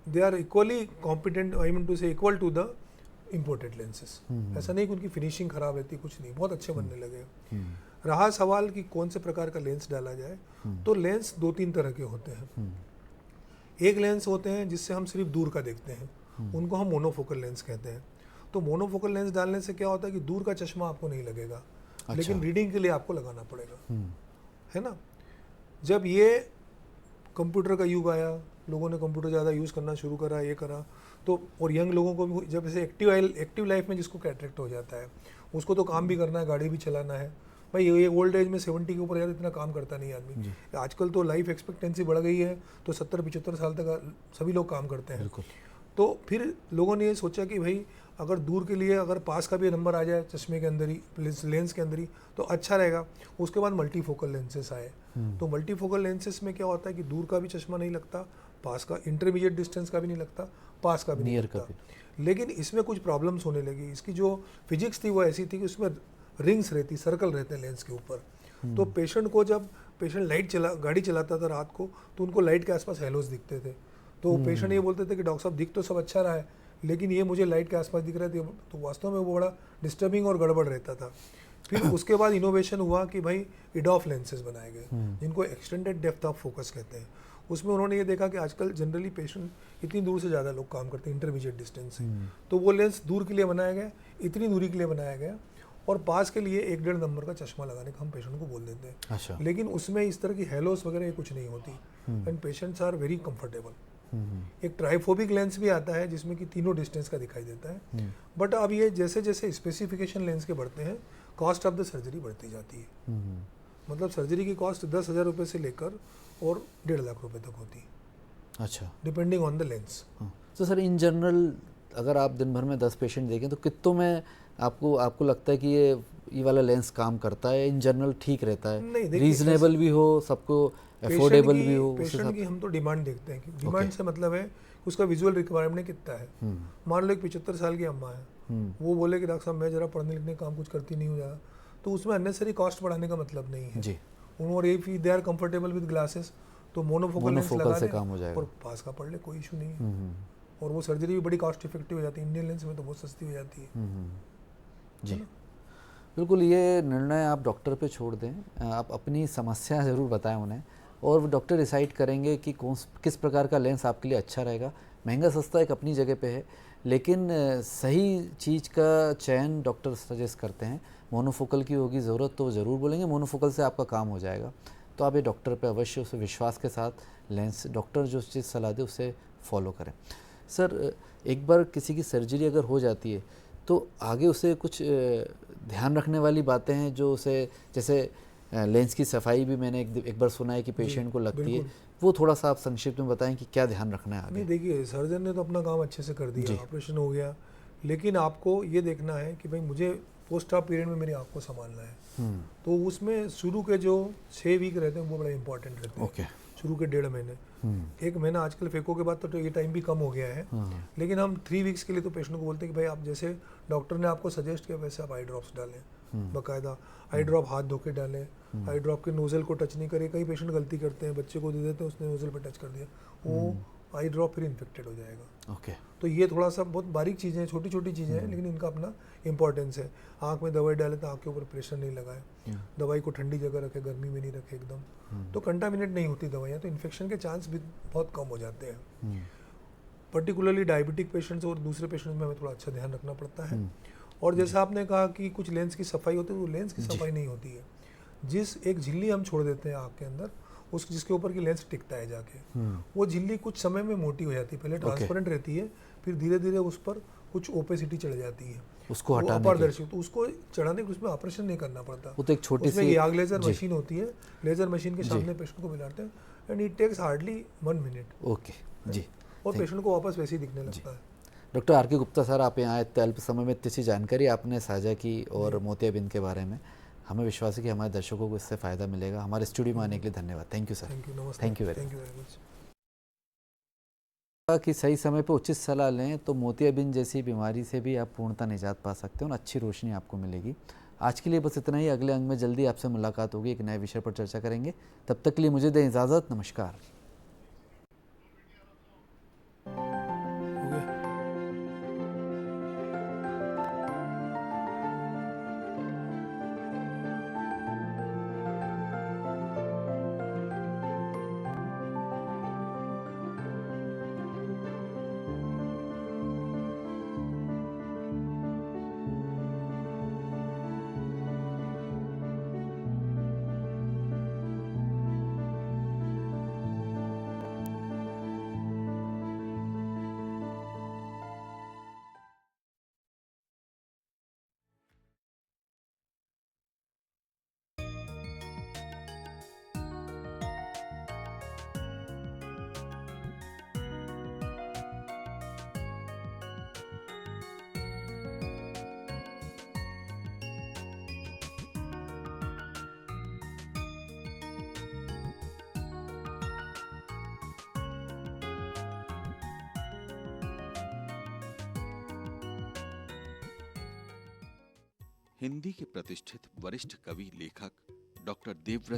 they are equally competent, I mean to say equal to the imported lenses. ऐसा नहीं कि उनकी फिनिशिंग ख़राब रहती, कुछ नहीं, बहुत अच्छे बनने लगे। रहा सवाल कि कौन से प्रकार का लेंस डाला जाए, तो लेंस 2-3 तरह के होते हैं। एक लेंस होते हैं जिससे हम सिर्फ दूर का देखते हैं, उनको हम मोनोफोकल लेंस कहते हैं। तो मोनोफोकल लेंस डालने से क्या होता है कि दूर का चश्मा आपको नहीं लगेगा, लेकिन रीडिंग के लिए आपको लगाना पड़ेगा, है ना। जब ये कंप्यूटर का युग आया, लोगों ने कंप्यूटर ज़्यादा यूज़ करना शुरू करा, ये करा, तो और यंग लोगों को भी जब ऐसे एक्टिव लाइफ में जिसको कैटरेक्ट हो जाता है, उसको तो काम भी करना है, गाड़ी भी चलाना है भाई। ये ओल्ड एज में 70 के ऊपर ज़्यादा इतना काम करता नहीं आदमी। आजकल तो लाइफ एक्सपेक्टेंसी बढ़ गई है, तो 70-75 साल तक सभी लोग काम करते हैं। तो फिर लोगों ने ये सोचा कि भाई अगर दूर के लिए अगर पास का भी नंबर आ जाए चश्मे के अंदर ही, लेंस के अंदर ही, तो अच्छा रहेगा। उसके बाद मल्टीफोकल लेंसेस आए। तो मल्टीफोकल लेंसेस में क्या होता है कि दूर का भी चश्मा नहीं लगता, पास का इंटरमीडिएट डिस्टेंस का भी नहीं लगता, पास का भी नहीं लगता। लेकिन इसमें कुछ प्रॉब्लम्स होने लगी। इसकी जो फिजिक्स थी वो ऐसी थी कि उसमें रिंग्स रहती, सर्कल रहते हैं लेंस के ऊपर। तो पेशेंट को, जब पेशेंट गाड़ी चलाता था रात को, तो उनको लाइट के आसपास हेलोस दिखते थे। तो पेशेंट ये बोलते थे कि डॉक्टर साहब दिख तो सब अच्छा रहा है, लेकिन ये मुझे लाइट के आसपास दिख रहे थे। तो वास्तव में वो बड़ा डिस्टर्बिंग और गड़बड़ रहता था। फिर उसके बाद इनोवेशन हुआ कि भाई इडॉफ लेंसेज बनाए गए, जिनको एक्सटेंडेड डेप्थ ऑफ फोकस कहते हैं। उसमें उन्होंने ये देखा कि आजकल जनरली पेशेंट इतनी दूर से ज़्यादा लोग काम करते हैं इंटरमीडिएट डिस्टेंस से, तो वो लेंस दूर के लिए बनाया गया, इतनी दूरी के लिए बनाया गया। और पास के लिए 1-1.5 नंबर का चश्मा लगाने का हम पेशेंट को बोल देते हैं। अच्छा। लेकिन उसमें इस तरह की हेलोस वगैरह कुछ नहीं होती, and patients are very comfortable. एक ट्राइफोबिक लेंस भी आता है जिसमें कि तीनों डिस्टेंस का दिखाई देता है। बट अब ये जैसे जैसे स्पेसिफिकेशन लेंस के बढ़ते हैं, कॉस्ट ऑफ द सर्जरी बढ़ती जाती है। मतलब सर्जरी की कॉस्ट 10,000 रुपये से लेकर और 1.5 लाख रुपए तक होती है। अच्छा। Depending on the lens. तो सर इन जनरल अगर आप दिन भर में 10 पेशेंट देखें तो कितनों में आपको लगता है कि ये ये वाला लेंस काम करता है, इन जनरल ठीक रहता है, नहीं, देखिए, रीजनेबल भी हो, सबको अफोर्डेबल भी हो, उस पेशेंट हिसाब की हम तो डिमांड देखते हैं कि डिमांड से मतलब है कि उसका विजुअल रिक्वायरमेंट कितना है। मान लो एक 75 साल की अम्मा है, वो बोले कि डॉक्टर साहब मैं जरा पढ़ने लिखने का काम कुछ करती नहीं हूँ ज़्यादा, तो उसमें अननेसरी कॉस्ट बढ़ाने का मतलब नहीं है जी। और if they are comfortable with glasses तो मोनोफोकल लेंस मोनोफोकल लगा से दें काम हो जाएगा। और पास का पढ़ ले, कोई इशू नहीं है। और वो सर्जरी भी बड़ी कॉस्ट इफेक्टिव हो जाती है, इंडियन लेंस में तो बहुत सस्ती हो जाती है। जी बिल्कुल, ये निर्णय आप डॉक्टर पे छोड़ दें, आप अपनी समस्या ज़रूर बताएं उन्हें और वो डॉक्टर डिसाइड करेंगे कि किस प्रकार का लेंस आपके लिए अच्छा रहेगा। महंगा सस्ता एक अपनी जगह पे है, लेकिन सही चीज़ का चयन डॉक्टर सजेस्ट करते हैं। मोनोफोकल की होगी ज़रूरत तो वो ज़रूर बोलेंगे मोनोफोकल से आपका काम हो जाएगा, तो आप ये डॉक्टर पे अवश्य उसे विश्वास के साथ लेंस, डॉक्टर जो चीज़ सलाह दे उसे फॉलो करें। सर, एक बार किसी की सर्जरी अगर हो जाती है तो आगे उसे कुछ ध्यान रखने वाली बातें हैं जो उसे, जैसे लेंस की सफाई भी मैंने एक बार सुना है कि पेशेंट को लगती है, वो थोड़ा सा आप संक्षिप्त में बताएं कि क्या ध्यान रखना है आगे। नहीं, देखिए सर्जन ने तो अपना काम अच्छे से कर दिया, ऑपरेशन हो गया, लेकिन आपको ये देखना है कि भाई मुझे पोस्ट ऑप पीरियड में मेरी आँख को संभालना है। तो उसमें शुरू के जो 6 वीक रहते हैं वो बड़ा इंपॉर्टेंट रहते हैं। शुरू के 1.5 महीने, 1 महीना आजकल फेको के बाद तो ये टाइम भी कम हो गया है, लेकिन हम 3 वीक्स के लिए तो पेशेंट को बोलते हैं कि भाई आप जैसे डॉक्टर ने आपको सजेस्ट किया वैसे आप आई ड्रॉप्स डालें, बाकायदा आई ड्रॉप हाथ धो के डालें, आई ड्रॉप के नोजल को टच नहीं करें। कई पेशेंट गलती करते हैं, बच्चे को दे देते हैं, उसने नोजल पर टच कर दिया, वो आई ड्रॉप फिर इन्फेक्टेड हो जाएगा। तो ये थोड़ा सा बहुत बारीक चीज़ें हैं, छोटी छोटी चीज़ें हैं, लेकिन इनका अपना इंपॉर्टेंस है। आँख में दवाई डालें तो आँख के ऊपर प्रेशर नहीं लगाए, दवाई को ठंडी जगह रखे, गर्मी में नहीं रखे एकदम, तो कंटामिनेट नहीं होती दवाइयाँ, तो इन्फेक्शन के चांस भी बहुत कम हो जाते हैं। पर्टिकुलरली डायबिटिक पेशेंट्स और दूसरे पेशेंट्स में हमें थोड़ा अच्छा ध्यान रखना पड़ता है। और जैसा आपने कहा कि कुछ लेंस की सफाई होती है, तो लेंस की सफाई नहीं होती है। जिस एक झिल्ली हम छोड़ देते हैं आँख के अंदर, उस जिसके ऊपर की लेंस टिकता है जाके, वो झिल्ली कुछ समय में मोटी हो जाती है, पहले ट्रांसपेरेंट रहती है, फिर धीरे धीरे उस पर कुछ ओपेसिटी चढ़ जाती है, उसको हटाने अपारदर्शी, तो उसको चढ़ाने के उसमें ऑपरेशन नहीं करना पड़ता। वो तो एक छोटी सी याग लेजर मशीन होती है, लेजर मशीन के सामने पेशेंट को मिलाते हैं and it takes hardly 1 minute. Okay जी, और पेशेंट को वापस वैसे ही दिखने लगता है। डॉक्टर आर के गुप्ता सर, आप यहाँ आए, इतने अल्प समय में इतनी सी जानकारी आपने साझा की और मोतियाबिंद के बारे में, हमें विश्वास है कि हमारे दर्शकों को इससे फ़ायदा मिलेगा। हमारे स्टूडियो में आने के लिए धन्यवाद। Thank you sir. Thank you very much. कि सही समय पर उचित सलाह लें तो मोतियाबिंद जैसी बीमारी से भी आप पूर्णतः निजात पा सकते हैं और अच्छी रोशनी आपको मिलेगी। आज के लिए बस इतना ही। अगले अंग में जल्दी आपसे मुलाकात होगी, एक नए विषय पर चर्चा करेंगे। तब तक के लिए मुझे दें इजाज़त। नमस्कार। हिंदी के प्रतिष्ठित वरिष्ठ कवि लेखक डॉक्टर देवव्रत